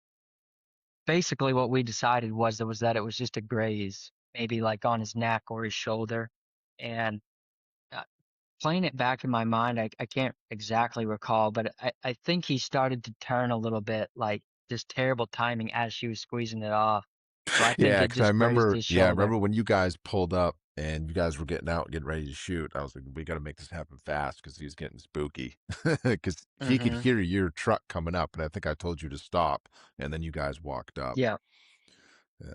[SPEAKER 2] basically what we decided was that it was just a graze, maybe like on his neck or his shoulder. And uh, playing it back in my mind, I can't exactly recall, but I think he started to turn a little bit, like just terrible timing as she was squeezing it off. So I think
[SPEAKER 1] Yeah,
[SPEAKER 2] it
[SPEAKER 1] because I
[SPEAKER 2] just grazed
[SPEAKER 1] remember.
[SPEAKER 2] his
[SPEAKER 1] Yeah, I
[SPEAKER 2] shoulder.
[SPEAKER 1] remember when you guys pulled up and you guys were getting out, getting ready to shoot. I was like, we got to make this happen fast because he's getting spooky. Because he could
[SPEAKER 2] Hmm.
[SPEAKER 1] hear your truck coming up, and I think I told you to stop, and then you guys walked up.
[SPEAKER 2] Yeah.
[SPEAKER 1] Yeah.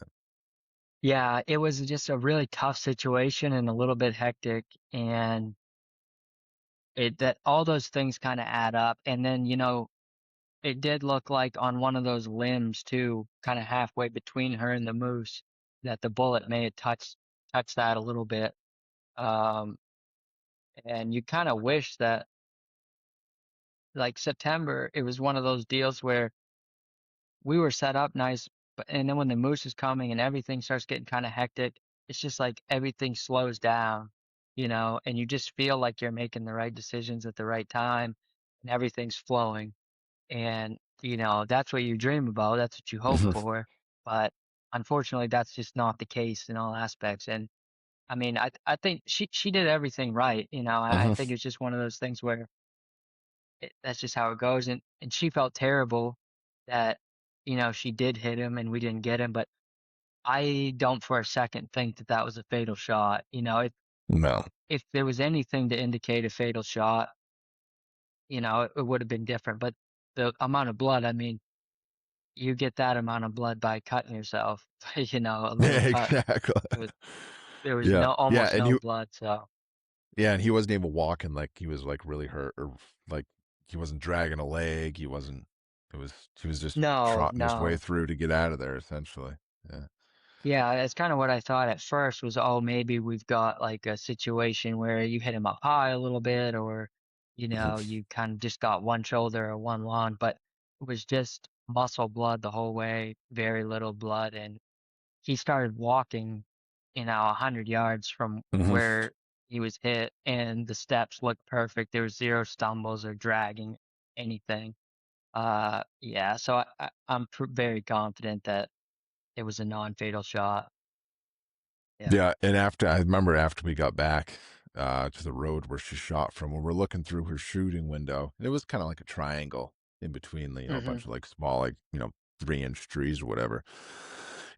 [SPEAKER 2] Yeah, it was just a really tough situation and a little bit hectic, and it that all those things kind of add up. And then, you know, it did look like on one of those limbs too, kind of halfway between her and the moose, that the bullet may have touched that a little bit. Um, and you kind of wish that like September, it was one of those deals where we were set up nice, but and then when the moose is coming and everything starts getting kind of hectic, it's just like everything slows down, you know, and you just feel like you're making the right decisions at the right time and everything's flowing. And, you know, that's what you dream about, that's what you hope
[SPEAKER 1] Hmm.
[SPEAKER 2] for. But unfortunately, that's just not the case in all aspects. And I mean, I think she did everything right, you know. I
[SPEAKER 1] Hmm.
[SPEAKER 2] think it's just one of those things where that's just how it goes. And she felt terrible that, you know, she did hit him and we didn't get him. But I don't for a second think that that was a fatal shot. You know,
[SPEAKER 1] No.
[SPEAKER 2] if there was anything to indicate a fatal shot, you know, it would have been different. But the amount of blood, I mean, you get that amount of blood by cutting yourself, you know, a little
[SPEAKER 1] Yeah,
[SPEAKER 2] cut.
[SPEAKER 1] exactly.
[SPEAKER 2] It was, there was
[SPEAKER 1] Yeah,
[SPEAKER 2] no,
[SPEAKER 1] yeah,
[SPEAKER 2] almost
[SPEAKER 1] and
[SPEAKER 2] no
[SPEAKER 1] he,
[SPEAKER 2] blood. So
[SPEAKER 1] yeah, and he wasn't even walking like he was like really hurt or like he wasn't dragging a leg. He wasn't. He was just
[SPEAKER 2] no,
[SPEAKER 1] trotting his way
[SPEAKER 2] no.
[SPEAKER 1] through to get out of there essentially. Yeah.
[SPEAKER 2] Yeah, it's kind of what I thought at first was, oh, maybe we've got like a situation where you hit him up high a little bit, or, you kind of just got one shoulder or one lung, but it was just muscle blood the whole way, very little blood. And he started walking, 100 yards from
[SPEAKER 1] Hmm.
[SPEAKER 2] where he was hit, and the steps looked perfect. There was zero stumbles or dragging anything. Yeah, so I'm very confident that it was a non-fatal shot. Yeah.
[SPEAKER 1] Yeah, and after I remember after we got back to the road where she shot from, when we're looking through her shooting window, and it was kind of like a triangle in between, a
[SPEAKER 2] Hmm.
[SPEAKER 1] bunch of like small, like 3-inch trees or whatever.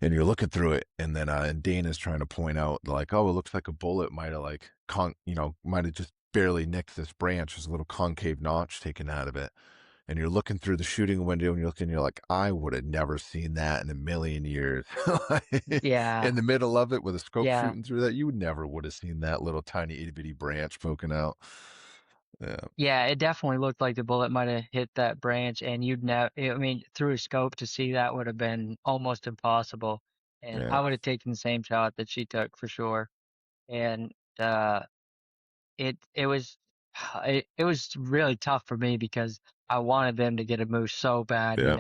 [SPEAKER 1] And you're looking through it, and then and Dana's trying to point out like, oh, it looks like a bullet might have like might have just barely nicked this branch. There's a little concave notch taken out of it, and you're looking through the shooting window and you're looking, you're like, I would have never seen that in a million years. In
[SPEAKER 2] Yeah.
[SPEAKER 1] the middle of it with a scope
[SPEAKER 2] Yeah.
[SPEAKER 1] shooting through that, you never would have seen that little tiny itty bitty branch poking out. Yeah,
[SPEAKER 2] Yeah, it definitely looked like the bullet might have hit that branch, and you'd never, I mean, through a scope to see that would have been almost impossible. And
[SPEAKER 1] yeah,
[SPEAKER 2] I would have taken the same shot that she took for sure. And uh it was it was really tough for me because I wanted them to get a moose so bad,
[SPEAKER 1] yeah,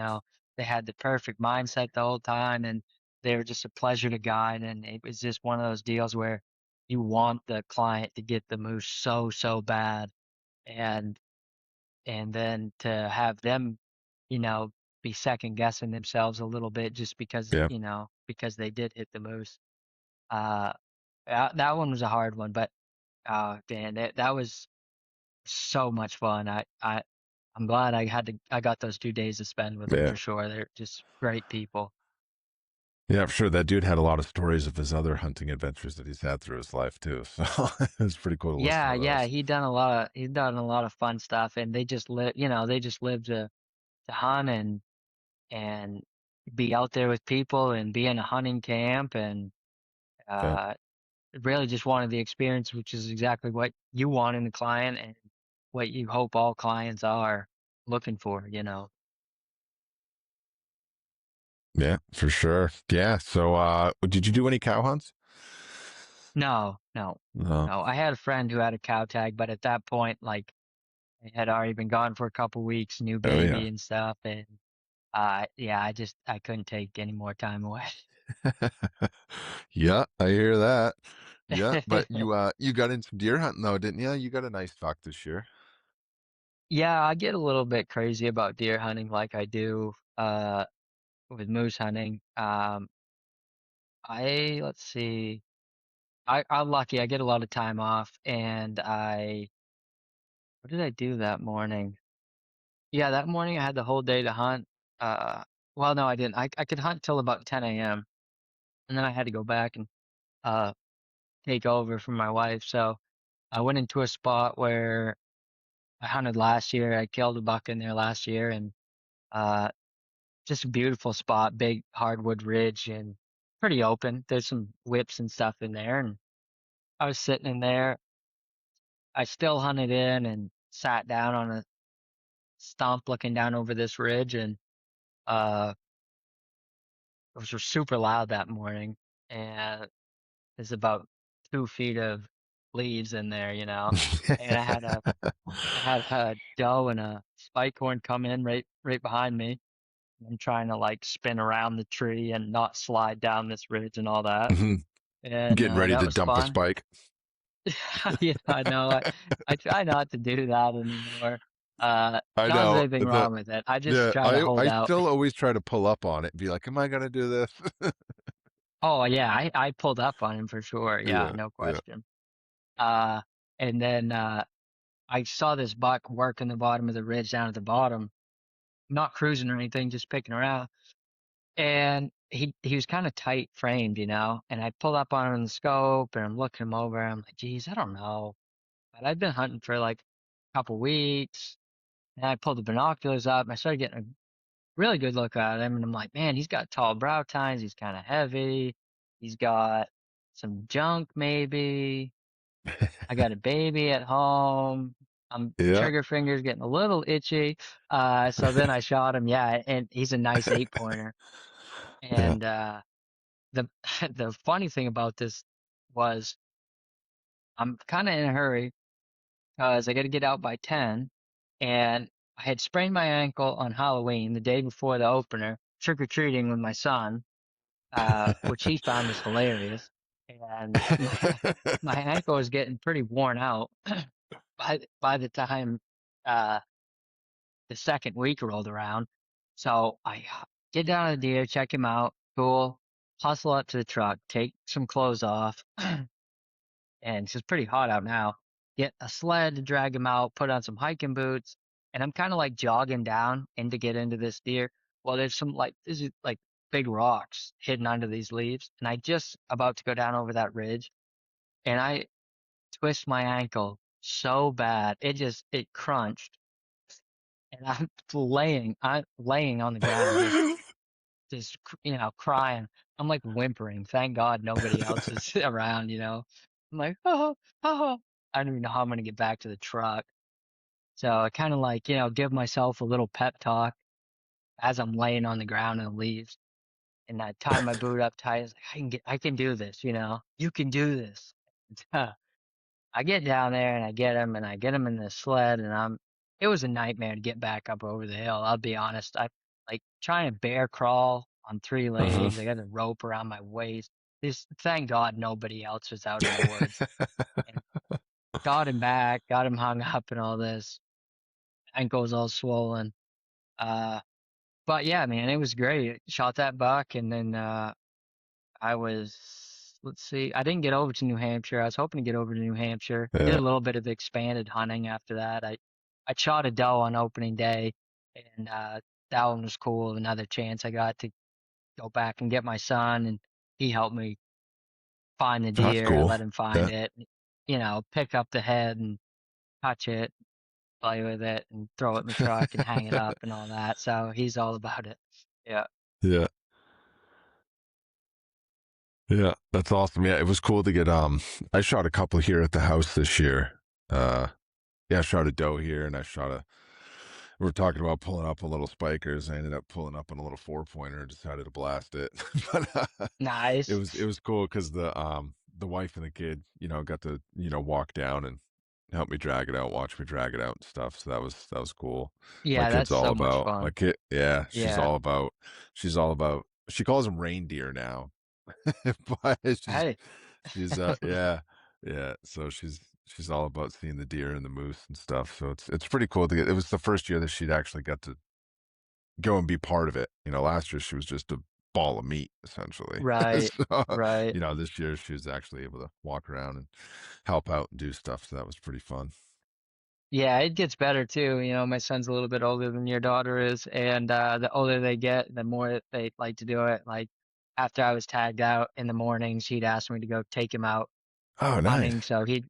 [SPEAKER 2] They had the perfect mindset the whole time, and they were just a pleasure to guide, and it was just one of those deals where you want the client to get the moose so, so bad. And then to have them, you know, be second guessing themselves a little bit just because,
[SPEAKER 1] yeah,
[SPEAKER 2] because they did hit the moose. Uh that one was a hard one, but man, that was so much fun. I'm glad I got those 2 days to spend with them
[SPEAKER 1] yeah.
[SPEAKER 2] for sure. They're just great people.
[SPEAKER 1] Yeah, I'm sure that dude had a lot of stories of his other hunting adventures that he's had through his life too. So it's pretty cool to listen
[SPEAKER 2] Yeah,
[SPEAKER 1] to
[SPEAKER 2] yeah,
[SPEAKER 1] those.
[SPEAKER 2] he's done a lot of fun stuff, and they just live to hunt and be out there with people and be in a hunting camp, and
[SPEAKER 1] Yeah,
[SPEAKER 2] uh really just wanted the experience, which is exactly what you want in a client and what you hope all clients are looking for.
[SPEAKER 1] yeah, for sure. Yeah. So, did you do any cow hunts?
[SPEAKER 2] No, no,
[SPEAKER 1] No.
[SPEAKER 2] no. I had a friend who had a cow tag, but at that point, like, I had already been gone for a couple weeks, new
[SPEAKER 1] Oh
[SPEAKER 2] baby
[SPEAKER 1] yeah.
[SPEAKER 2] and stuff, and yeah, I couldn't take any more time away.
[SPEAKER 1] Yeah, I hear that. Yeah, but you got in some deer hunting though, didn't you? You got a nice buck this year.
[SPEAKER 2] Yeah, I get a little bit crazy about deer hunting like I do with moose hunting. Let's see. I'm lucky. I get a lot of time off, and what did I do that morning? Yeah, that morning I had the whole day to hunt. Uh, well, no, I didn't. I could hunt till about 10 a.m. and then I had to go back and uh take over from my wife. So I went into a spot where I hunted last year. I killed a buck in there last year, and uh just a beautiful spot, big hardwood ridge and pretty open. There's some whips and stuff in there, and I was sitting in there. I still hunted in and sat down on a stump looking down over this ridge, and uh it was super loud that morning, and there's about 2 feet of leaves in there. And I had a doe and a spike horn come in right behind me. I'm trying to like spin around the tree and not slide down this ridge and all that.
[SPEAKER 1] Mhm.
[SPEAKER 2] And
[SPEAKER 1] Getting ready
[SPEAKER 2] that
[SPEAKER 1] to
[SPEAKER 2] was
[SPEAKER 1] dump a
[SPEAKER 2] fun.
[SPEAKER 1] spike.
[SPEAKER 2] Yeah, I know. I try not to do that anymore.
[SPEAKER 1] I
[SPEAKER 2] Not that there's
[SPEAKER 1] know
[SPEAKER 2] anything
[SPEAKER 1] that.
[SPEAKER 2] wrong with it. I just
[SPEAKER 1] Yeah,
[SPEAKER 2] try to
[SPEAKER 1] I
[SPEAKER 2] hold out.
[SPEAKER 1] still always try to pull up on it and be like, "Am I gonna do this?"
[SPEAKER 2] Oh yeah, I pulled up on him for sure. Yeah,
[SPEAKER 1] Yeah,
[SPEAKER 2] no
[SPEAKER 1] yeah.
[SPEAKER 2] question. Uh, and then I saw this buck working the bottom of the ridge down at the bottom, not cruising or anything, just picking around. And he was kind of tight framed. And I pulled up on him in the scope and I'm looking him over. I'm like, geez, I don't know. But I've been hunting for like a couple weeks. And I pulled the binoculars up and I started getting a really good look at him. And I'm like, man, he's got tall brow tines. He's kind of heavy. He's got some junk maybe. I got a baby at home. I'm
[SPEAKER 1] Yeah.
[SPEAKER 2] trigger fingers getting a little itchy. So then I shot him. Yeah, and he's a nice 8 pointer.
[SPEAKER 1] Yeah.
[SPEAKER 2] And the the funny thing about this was I'm kind of in a hurry because I got to get out by 10, and I had sprained my ankle on Halloween, the day before the opener, trick or treating with my son, which he found was hilarious. And my ankle was getting pretty worn out by the time uh, the second week rolled around. So I get down to the deer, check him out, cool, hustle up to the truck, take some clothes off, and it's just pretty hot out now. Get a sled to drag him out, put on some hiking boots, and I'm kind of like jogging down and to get into this deer. Well, there's some like this is like big rocks hidden under these leaves, and I just about to go down over that ridge, and I twist my ankle so bad it crunched, and I'm laying on the ground just crying. I'm like whimpering. Thank God nobody else is around. I'm like, oh, oh. I don't even know how I'm gonna get back to the truck. So I kind of like give myself a little pep talk as I'm laying on the ground in the leaves, and I tie my boot up tight. It's like, I can do this. You can do this. I get down there and I get him in the sled, and it was a nightmare to get back up over the hill. I'll be honest. I like trying to bear crawl on three
[SPEAKER 1] Mhm.
[SPEAKER 2] legs. I got a rope around my waist. Thank God nobody else was out in the woods, and got him back, got him hung up and all this. Ankle's all swollen. Uh, but yeah, man, it was great. Shot that buck, and then let's see, I didn't get over to New Hampshire. I was hoping to get over to New Hampshire. Did
[SPEAKER 1] Yeah,
[SPEAKER 2] a little bit of expanded hunting after that. I shot a doe on opening day, and that one was cool. Another chance I got to go back and get my son, and he helped me find the
[SPEAKER 1] that's
[SPEAKER 2] deer. I
[SPEAKER 1] cool.
[SPEAKER 2] let him find
[SPEAKER 1] Yeah,
[SPEAKER 2] it, pick up the head and touch it, play with it, and throw it in the truck and hang it up and all that. So he's all about it. Yeah.
[SPEAKER 1] yeah, yeah. That's awesome. Yeah, it was cool to get. I shot a couple here at the house this year. Uh, yeah, I shot a doe here, and I shot a. We were talking about pulling up on little spikers. I ended up pulling up on a little 4-pointer. Decided to blast it, but it
[SPEAKER 2] Nice.
[SPEAKER 1] was cool because the wife and the kid, got to walk down and help me drag it out, watch me drag it out and stuff. So that was cool. My
[SPEAKER 2] Yeah,
[SPEAKER 1] kid's
[SPEAKER 2] that's
[SPEAKER 1] all
[SPEAKER 2] so much
[SPEAKER 1] about my
[SPEAKER 2] fun.
[SPEAKER 1] kid. Yeah,
[SPEAKER 2] Yeah.
[SPEAKER 1] she's all about. She calls them reindeer now, but
[SPEAKER 2] Hey.
[SPEAKER 1] she's yeah, yeah. So she's all about seeing the deer and the moose and stuff. So it's pretty cool to get. It was the first year that she'd actually got to go and be part of it. Last year she was just a ball of meat essentially.
[SPEAKER 2] Right.
[SPEAKER 1] So,
[SPEAKER 2] Right.
[SPEAKER 1] this year she was actually able to walk around and help out and do stuff. So that was pretty fun.
[SPEAKER 2] Yeah, it gets better too. My son's a little bit older than your daughter is, and the older they get, the more they like to do it. Like after I was tagged out in the mornings, he'd ask me to go take him out
[SPEAKER 1] Oh, nice.
[SPEAKER 2] hunting. So he'd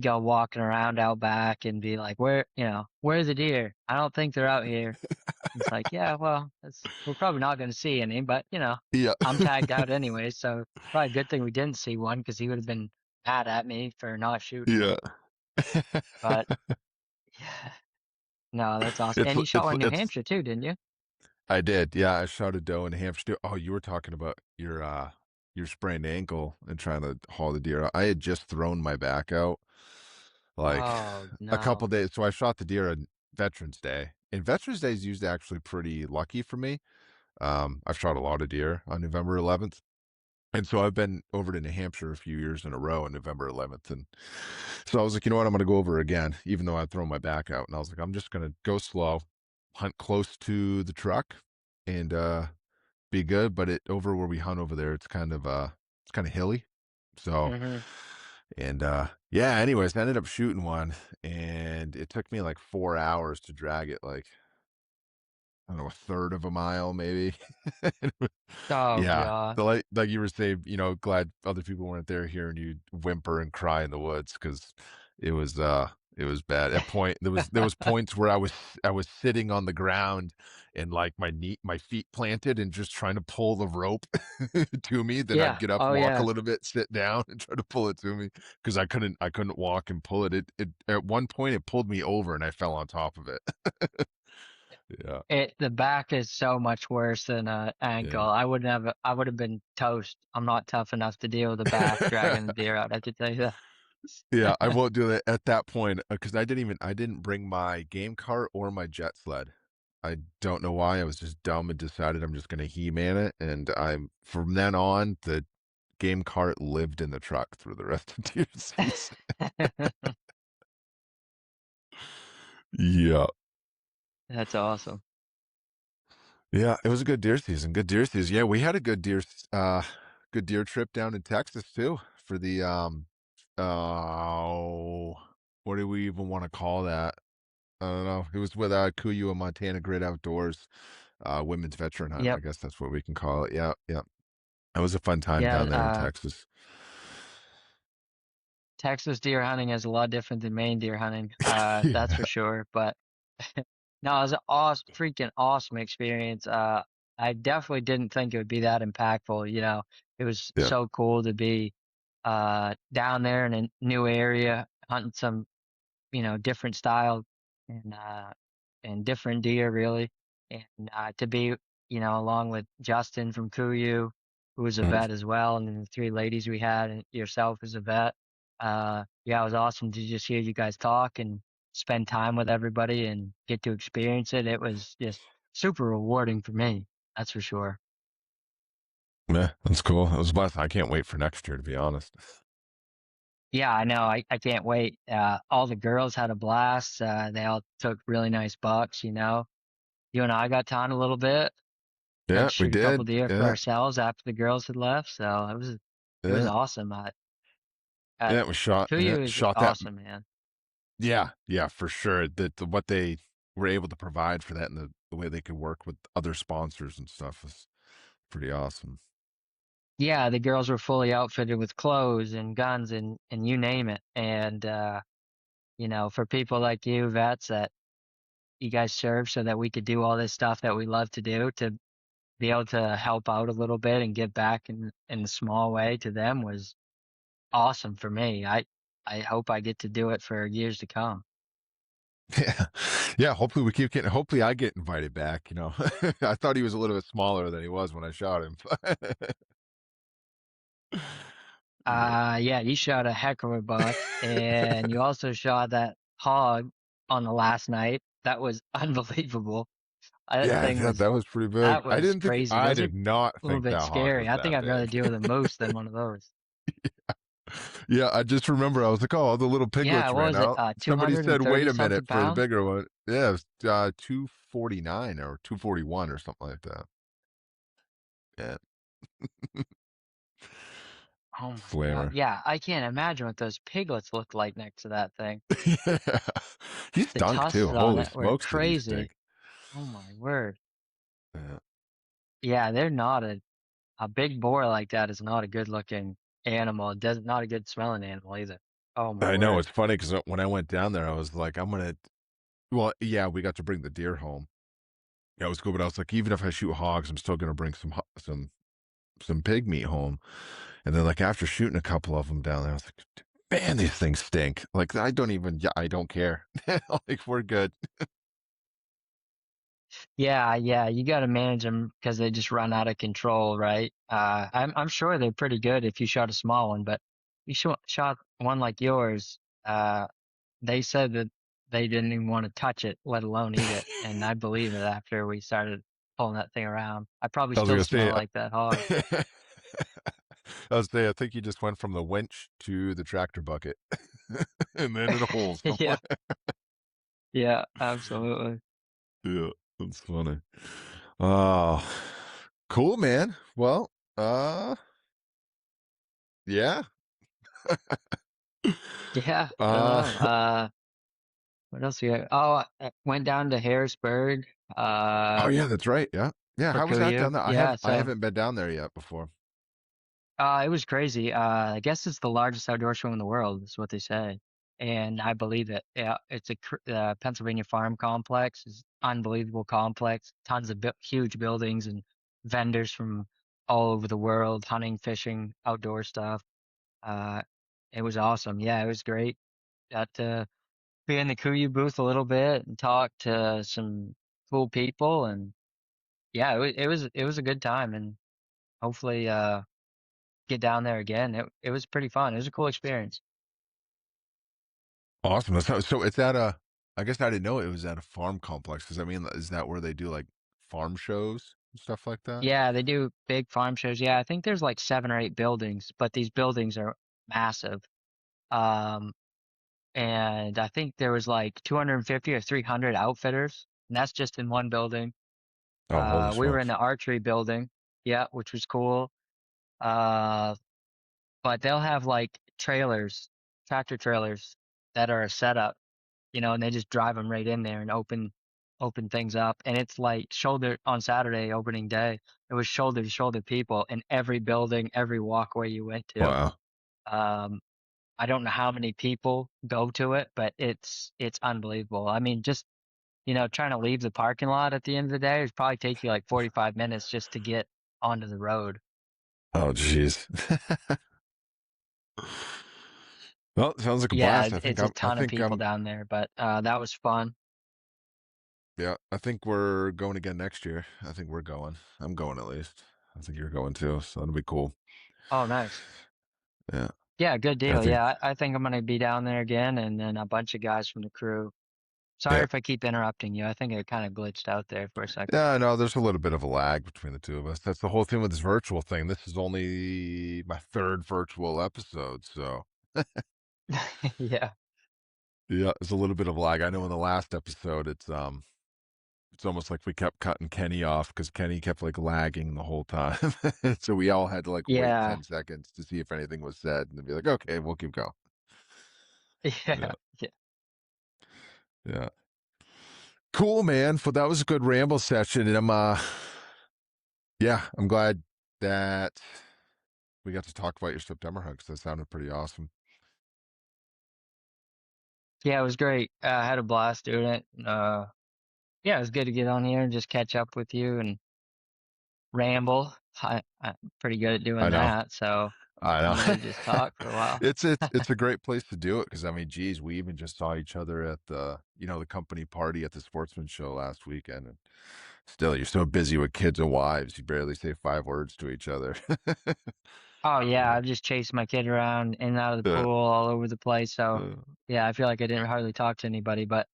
[SPEAKER 2] go walking around out back and be like, where's the deer? I don't think they're out here. It's like, yeah, well, we're probably not going to see any, but
[SPEAKER 1] Yeah.
[SPEAKER 2] I'm tagged out anyway, so probably a good thing we didn't see one because he would have been mad at me for not shooting
[SPEAKER 1] Yeah.
[SPEAKER 2] one. But yeah, no, that's awesome.
[SPEAKER 1] it's
[SPEAKER 2] And you shot
[SPEAKER 1] it's
[SPEAKER 2] one in New
[SPEAKER 1] it's
[SPEAKER 2] Hampshire too, didn't you?
[SPEAKER 1] I did. Yeah, I shot a doe in Hampshire. Oh, you were talking about your sprained ankle and trying to haul the deer out. I had just thrown my back out like
[SPEAKER 2] Oh
[SPEAKER 1] a
[SPEAKER 2] no.
[SPEAKER 1] couple days. So I shot the deer on Veterans Day. And Veterans Day is usually actually pretty lucky for me. I've shot a lot of deer on November 11th. And so I've been over to New Hampshire a few years in a row on November 11th. And so I was like, you know what? I'm going to go over again, even though I'd thrown my back out. And I was like, I'm just going to go slow, hunt close to the truck and be good. But it over where we hunt over there, it's kind of hilly. So,
[SPEAKER 2] Hmm.
[SPEAKER 1] and yeah, anyways, I ended up shooting one and it took me like 4 hours to drag it like, I don't know, a third of a mile maybe.
[SPEAKER 2] Oh
[SPEAKER 1] Yeah,
[SPEAKER 2] God.
[SPEAKER 1] like you were saying, glad other people weren't there hearing you whimper and cry in the woods because it was it was bad. At point there was points where I was sitting on the ground and like my feet planted and just trying to pull the rope to me. Then I'd
[SPEAKER 2] Yeah.
[SPEAKER 1] get up,
[SPEAKER 2] Oh
[SPEAKER 1] walk a
[SPEAKER 2] yeah.
[SPEAKER 1] little bit, sit down, and try to pull it to me because I couldn't walk and pull it. It at one point it pulled me over and I fell on top of it. Yeah.
[SPEAKER 2] The back is so much worse than ankle.
[SPEAKER 1] Yeah.
[SPEAKER 2] I would have been toast. I'm not tough enough to deal with the back dragging the deer out. I could tell you
[SPEAKER 1] Yeah, I
[SPEAKER 2] that.
[SPEAKER 1] won't do that at that point because I didn't bring my game cart or my jet sled. I don't know why. I was just dumb and decided I'm just going to He-Man it, and I'm from then on the game cart lived in the truck through the rest of deer season. Yeah.
[SPEAKER 2] That's awesome.
[SPEAKER 1] Yeah, it was a good deer season. Good deer season. Yeah, we had a good deer trip down in Texas too for the uh what do we even want to call that? I don't know. It was with KUIU and Montana Grid Outdoors, women's veteran hunt. I
[SPEAKER 2] Yep.
[SPEAKER 1] guess that's what we can call it. Yeah, yeah. It was a fun time
[SPEAKER 2] Yeah.
[SPEAKER 1] down there in Texas.
[SPEAKER 2] Texas deer hunting is a lot different than Maine deer hunting. That's
[SPEAKER 1] Yeah,
[SPEAKER 2] for sure. But no, it was an awesome, freaking awesome experience. I definitely didn't think it would be that impactful. It was
[SPEAKER 1] yeah.
[SPEAKER 2] so cool to be down there in a new area, hunting some different style and different deer really. And to be, along with Justin from KUIU, who was a
[SPEAKER 1] Mhm.
[SPEAKER 2] vet as well, and then the three ladies we had, and yourself as a vet. Yeah, it was awesome to just hear you guys talk and spend time with everybody and get to experience it. It was just super rewarding for me, that's for sure.
[SPEAKER 1] Yeah, that's cool. It was a blast. I can't wait for next year, to be honest.
[SPEAKER 2] Yeah, I know. I can't wait. All the girls had a blast. They all took really nice bucks. You and I got to hunt a little bit. Got
[SPEAKER 1] Yeah,
[SPEAKER 2] to
[SPEAKER 1] we
[SPEAKER 2] shoot a couple
[SPEAKER 1] did.
[SPEAKER 2] deer for
[SPEAKER 1] Yeah,
[SPEAKER 2] ourselves after the girls had left. So it was
[SPEAKER 1] yeah,
[SPEAKER 2] awesome.
[SPEAKER 1] yeah. We shot. Yeah,
[SPEAKER 2] KUIU is
[SPEAKER 1] shot that.
[SPEAKER 2] awesome, man.
[SPEAKER 1] Yeah, yeah, for sure. That what they were able to provide for that and the way they could work with other sponsors and stuff was pretty awesome.
[SPEAKER 2] Yeah, the girls were fully outfitted with clothes and guns and you name it. And for people like you, vets, that you guys serve so that we could do all this stuff that we love to do, to be able to help out a little bit and give back in a small way to them was awesome for me. I hope I get to do it for years to come.
[SPEAKER 1] Yeah. Yeah, hopefully we keep getting hopefully I get invited back, you know. I thought he was a little bit smaller than he was when I shot him. Yeah.
[SPEAKER 2] Yeah, you shot a heck of a buck, and you also shot that hog on the last night. That was unbelievable. That
[SPEAKER 1] Yeah,
[SPEAKER 2] thing
[SPEAKER 1] that
[SPEAKER 2] was
[SPEAKER 1] that was pretty big.
[SPEAKER 2] that was crazy.
[SPEAKER 1] I
[SPEAKER 2] Those are
[SPEAKER 1] did not
[SPEAKER 2] a little
[SPEAKER 1] think
[SPEAKER 2] bit
[SPEAKER 1] that hog
[SPEAKER 2] scary.
[SPEAKER 1] was
[SPEAKER 2] I think
[SPEAKER 1] that
[SPEAKER 2] I'd rather
[SPEAKER 1] big.
[SPEAKER 2] deal with a moose than one of those.
[SPEAKER 1] Yeah, I just remember I was like, "Oh, the little
[SPEAKER 2] Yeah,
[SPEAKER 1] piglets
[SPEAKER 2] what
[SPEAKER 1] ran
[SPEAKER 2] was it?
[SPEAKER 1] out." Somebody said, "Wait
[SPEAKER 2] 230
[SPEAKER 1] a minute
[SPEAKER 2] something
[SPEAKER 1] for the
[SPEAKER 2] pounds?
[SPEAKER 1] bigger one." Yeah, it was 249 or 241 or something like that. Yeah.
[SPEAKER 2] Oh my God.
[SPEAKER 1] Slammer.
[SPEAKER 2] Yeah, I can't imagine what those piglets look like next to that thing.
[SPEAKER 1] Yeah. He
[SPEAKER 2] The
[SPEAKER 1] stunk too.
[SPEAKER 2] tusks on
[SPEAKER 1] Holy
[SPEAKER 2] it were
[SPEAKER 1] smokes, did he
[SPEAKER 2] crazy.
[SPEAKER 1] stink.
[SPEAKER 2] Oh my word.
[SPEAKER 1] Yeah.
[SPEAKER 2] Yeah, they're not a big boar like that is not a good looking animal. It does not a good smelling animal either. Oh my
[SPEAKER 1] I know,
[SPEAKER 2] word.
[SPEAKER 1] it's funny because when I went down there, I was like, "I'm gonna" well, yeah, we got to bring the deer home. Yeah, it was cool, but I was like, "Even if I shoot hogs, I'm still gonna bring some pig meat home." And then, like, after shooting a couple of them down there, I was like, "Man, these things stink." Like, I don't even yeah, I don't care. Like, we're good.
[SPEAKER 2] Yeah, yeah, you got to manage them because they just run out of control, right? I'm sure they're pretty good if you shot a small one, but you shot one like yours. They said that they didn't even want to touch it, let alone eat it, and I believe it after we started pulling that thing around. I probably
[SPEAKER 1] I was
[SPEAKER 2] still
[SPEAKER 1] gonna
[SPEAKER 2] smell
[SPEAKER 1] say,
[SPEAKER 2] like that hog.
[SPEAKER 1] I was say, I think you just went from the winch to the tractor bucket, and then in a hole
[SPEAKER 2] Yeah,
[SPEAKER 1] somewhere.
[SPEAKER 2] yeah, absolutely.
[SPEAKER 1] Yeah, that's funny. Oh, cool, man. Well, yeah.
[SPEAKER 2] Yeah, I don't
[SPEAKER 1] Uh,
[SPEAKER 2] know. What else we got? Oh, I went down to Harrisburg,
[SPEAKER 1] oh yeah, that's right. Yeah, yeah.
[SPEAKER 2] for
[SPEAKER 1] How was that
[SPEAKER 2] KUIU.
[SPEAKER 1] down there?
[SPEAKER 2] Yeah,
[SPEAKER 1] I
[SPEAKER 2] so
[SPEAKER 1] haven't been down there yet before.
[SPEAKER 2] it was crazy. I guess it's the largest outdoor show in the world, is what they say, and I believe it. Yeah, it's Pennsylvania Farm Complex. Is unbelievable complex. Tons of huge buildings and vendors from all over the world, hunting, fishing, outdoor stuff. Uh, it was awesome. Yeah, it was great. Got to be in the KUIU booth a little bit and talk to some cool people, and yeah, it was a good time, and hopefully get down there again. It was pretty fun. It was a cool experience.
[SPEAKER 1] Awesome. So it's at a. I guess I didn't know it was at a farm complex. Because I mean, is that where they do like farm shows and stuff like that?
[SPEAKER 2] Yeah, they do big farm shows. Yeah, I think there's like 7 or 8 buildings, but these buildings are massive. Um, and I think there was like 250 or 300 outfitters, and that's just in one building.
[SPEAKER 1] Oh, holy
[SPEAKER 2] We were in
[SPEAKER 1] smokes!
[SPEAKER 2] the archery building, yeah, which was cool. Uh, but they'll have like trailers, tractor trailers that are set up, and they just drive them right in there and open things up. And it's like shoulder on Saturday opening day. It was shoulder to shoulder people in every building, every walkway you went to.
[SPEAKER 1] Wow.
[SPEAKER 2] Um, I don't know how many people go to it, but it's unbelievable. I mean, just trying to leave the parking lot at the end of the day, it'd probably take you like 45 minutes just to get onto the road.
[SPEAKER 1] Oh, jeez. Well, it sounds like a
[SPEAKER 2] Yeah,
[SPEAKER 1] blast. I think
[SPEAKER 2] it's a
[SPEAKER 1] I'm. I
[SPEAKER 2] ton of
[SPEAKER 1] think
[SPEAKER 2] people
[SPEAKER 1] I'm.
[SPEAKER 2] down there, but that was fun.
[SPEAKER 1] Yeah, I think we're going again next year. I think we're going. I'm going at least. I think you're going too, so that'll be cool.
[SPEAKER 2] Oh, nice.
[SPEAKER 1] Yeah,
[SPEAKER 2] Yeah, good
[SPEAKER 1] I
[SPEAKER 2] deal.
[SPEAKER 1] think.
[SPEAKER 2] Yeah, I think I'm gonna be down there again, and then a bunch of guys from the crew. Sorry
[SPEAKER 1] Yeah,
[SPEAKER 2] if I keep interrupting you. I think I kind of glitched out there for a second.
[SPEAKER 1] yeah. No, there's a little bit of a lag between the two of us. That's the whole thing with this virtual thing. This is only my third virtual episode, so
[SPEAKER 2] Yeah.
[SPEAKER 1] yeah, there's a little bit of lag. I know in the last episode, it's almost like we kept cutting Kenny off because Kenny kept like lagging the whole time. So we all had to like wait
[SPEAKER 2] Yeah.
[SPEAKER 1] 10 seconds to see if anything was said and then be like, okay, we'll keep going.
[SPEAKER 2] Yeah.
[SPEAKER 1] Yeah.
[SPEAKER 2] Yeah.
[SPEAKER 1] Yeah. Cool, man. Well, that was a good ramble session. And yeah, I'm glad that we got to talk about your September hugs. That sounded pretty awesome.
[SPEAKER 2] Yeah, it was great. I had a blast doing it. Yeah, it was good to get on here and just catch up with you and ramble. I'm pretty good at doing
[SPEAKER 1] I know.
[SPEAKER 2] that, so
[SPEAKER 1] I
[SPEAKER 2] I'm ready
[SPEAKER 1] know.
[SPEAKER 2] to just talk for a while.
[SPEAKER 1] It's a great place to do it because I mean, geez, we even just saw each other at the company party at the sportsman show last weekend, and still, you're so busy with kids and wives, you barely say 5 words to each other.
[SPEAKER 2] Oh yeah,
[SPEAKER 1] Yeah.
[SPEAKER 2] I've just chased my kid around in and out of the
[SPEAKER 1] Uh,
[SPEAKER 2] pool all over the place. So
[SPEAKER 1] uh,
[SPEAKER 2] yeah, I feel like I didn't hardly talk to anybody, but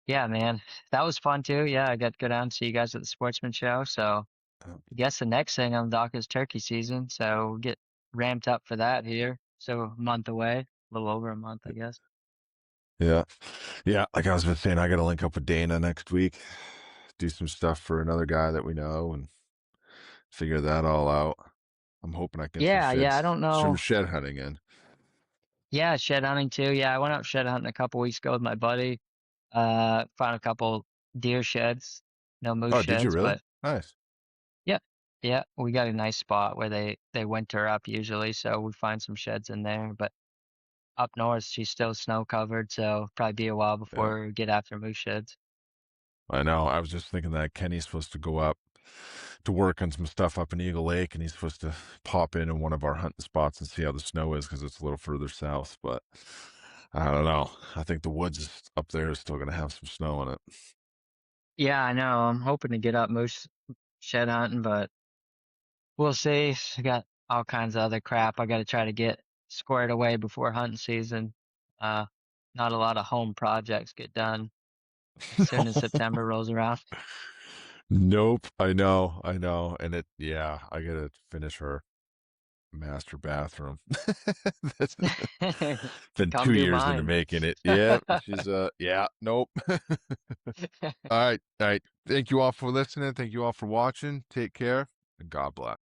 [SPEAKER 2] yeah, man, that was fun too. Yeah, I got to go down and see you guys at the sportsman show. So I guess the next thing on the dock is turkey season. So we'll get ramped up for that here. So a month away, a little over a month, I guess.
[SPEAKER 1] yeah, yeah. Like I was been saying, I got to link up with Dana next week, do some stuff for another guy that we know, and figure that all out. I'm hoping I can some
[SPEAKER 2] Yeah, yeah, I
[SPEAKER 1] sheds,
[SPEAKER 2] don't
[SPEAKER 1] some
[SPEAKER 2] know.
[SPEAKER 1] shed hunting in.
[SPEAKER 2] Yeah, shed hunting too. Yeah, I went out shed hunting a couple weeks ago with my buddy. Found a couple deer sheds, no moose
[SPEAKER 1] Oh, did you
[SPEAKER 2] sheds,
[SPEAKER 1] really?
[SPEAKER 2] but
[SPEAKER 1] Nice.
[SPEAKER 2] yeah, yeah, we got a nice spot where they winter up usually, so we find some sheds in there. But up north, she's still snow covered, so probably be a while
[SPEAKER 1] Yeah.
[SPEAKER 2] before we get after moose sheds.
[SPEAKER 1] I know. I was just thinking that Kenny's supposed to go up to work on some stuff up in Eagle Lake, and he's supposed to pop in one of our hunting spots and see how the snow is because it's a little further south. But I don't know. I think the woods up there is still going to have some snow in it.
[SPEAKER 2] Yeah, I know. I'm hoping to get up moose shed hunting, but we'll see. I got all kinds of other crap I got to try to get squared away before hunting season. Uh, Not a lot of home projects get done as soon as
[SPEAKER 1] No.
[SPEAKER 2] September rolls around.
[SPEAKER 1] Nope. I know. I know. And yeah, I got to finish her master bathroom. That's been
[SPEAKER 2] Come
[SPEAKER 1] two
[SPEAKER 2] do
[SPEAKER 1] years into
[SPEAKER 2] mine.
[SPEAKER 1] making it. Yeah. Yeah. Nope. All right. All right. Thank you all for listening. Thank you all for watching. Take care and God bless.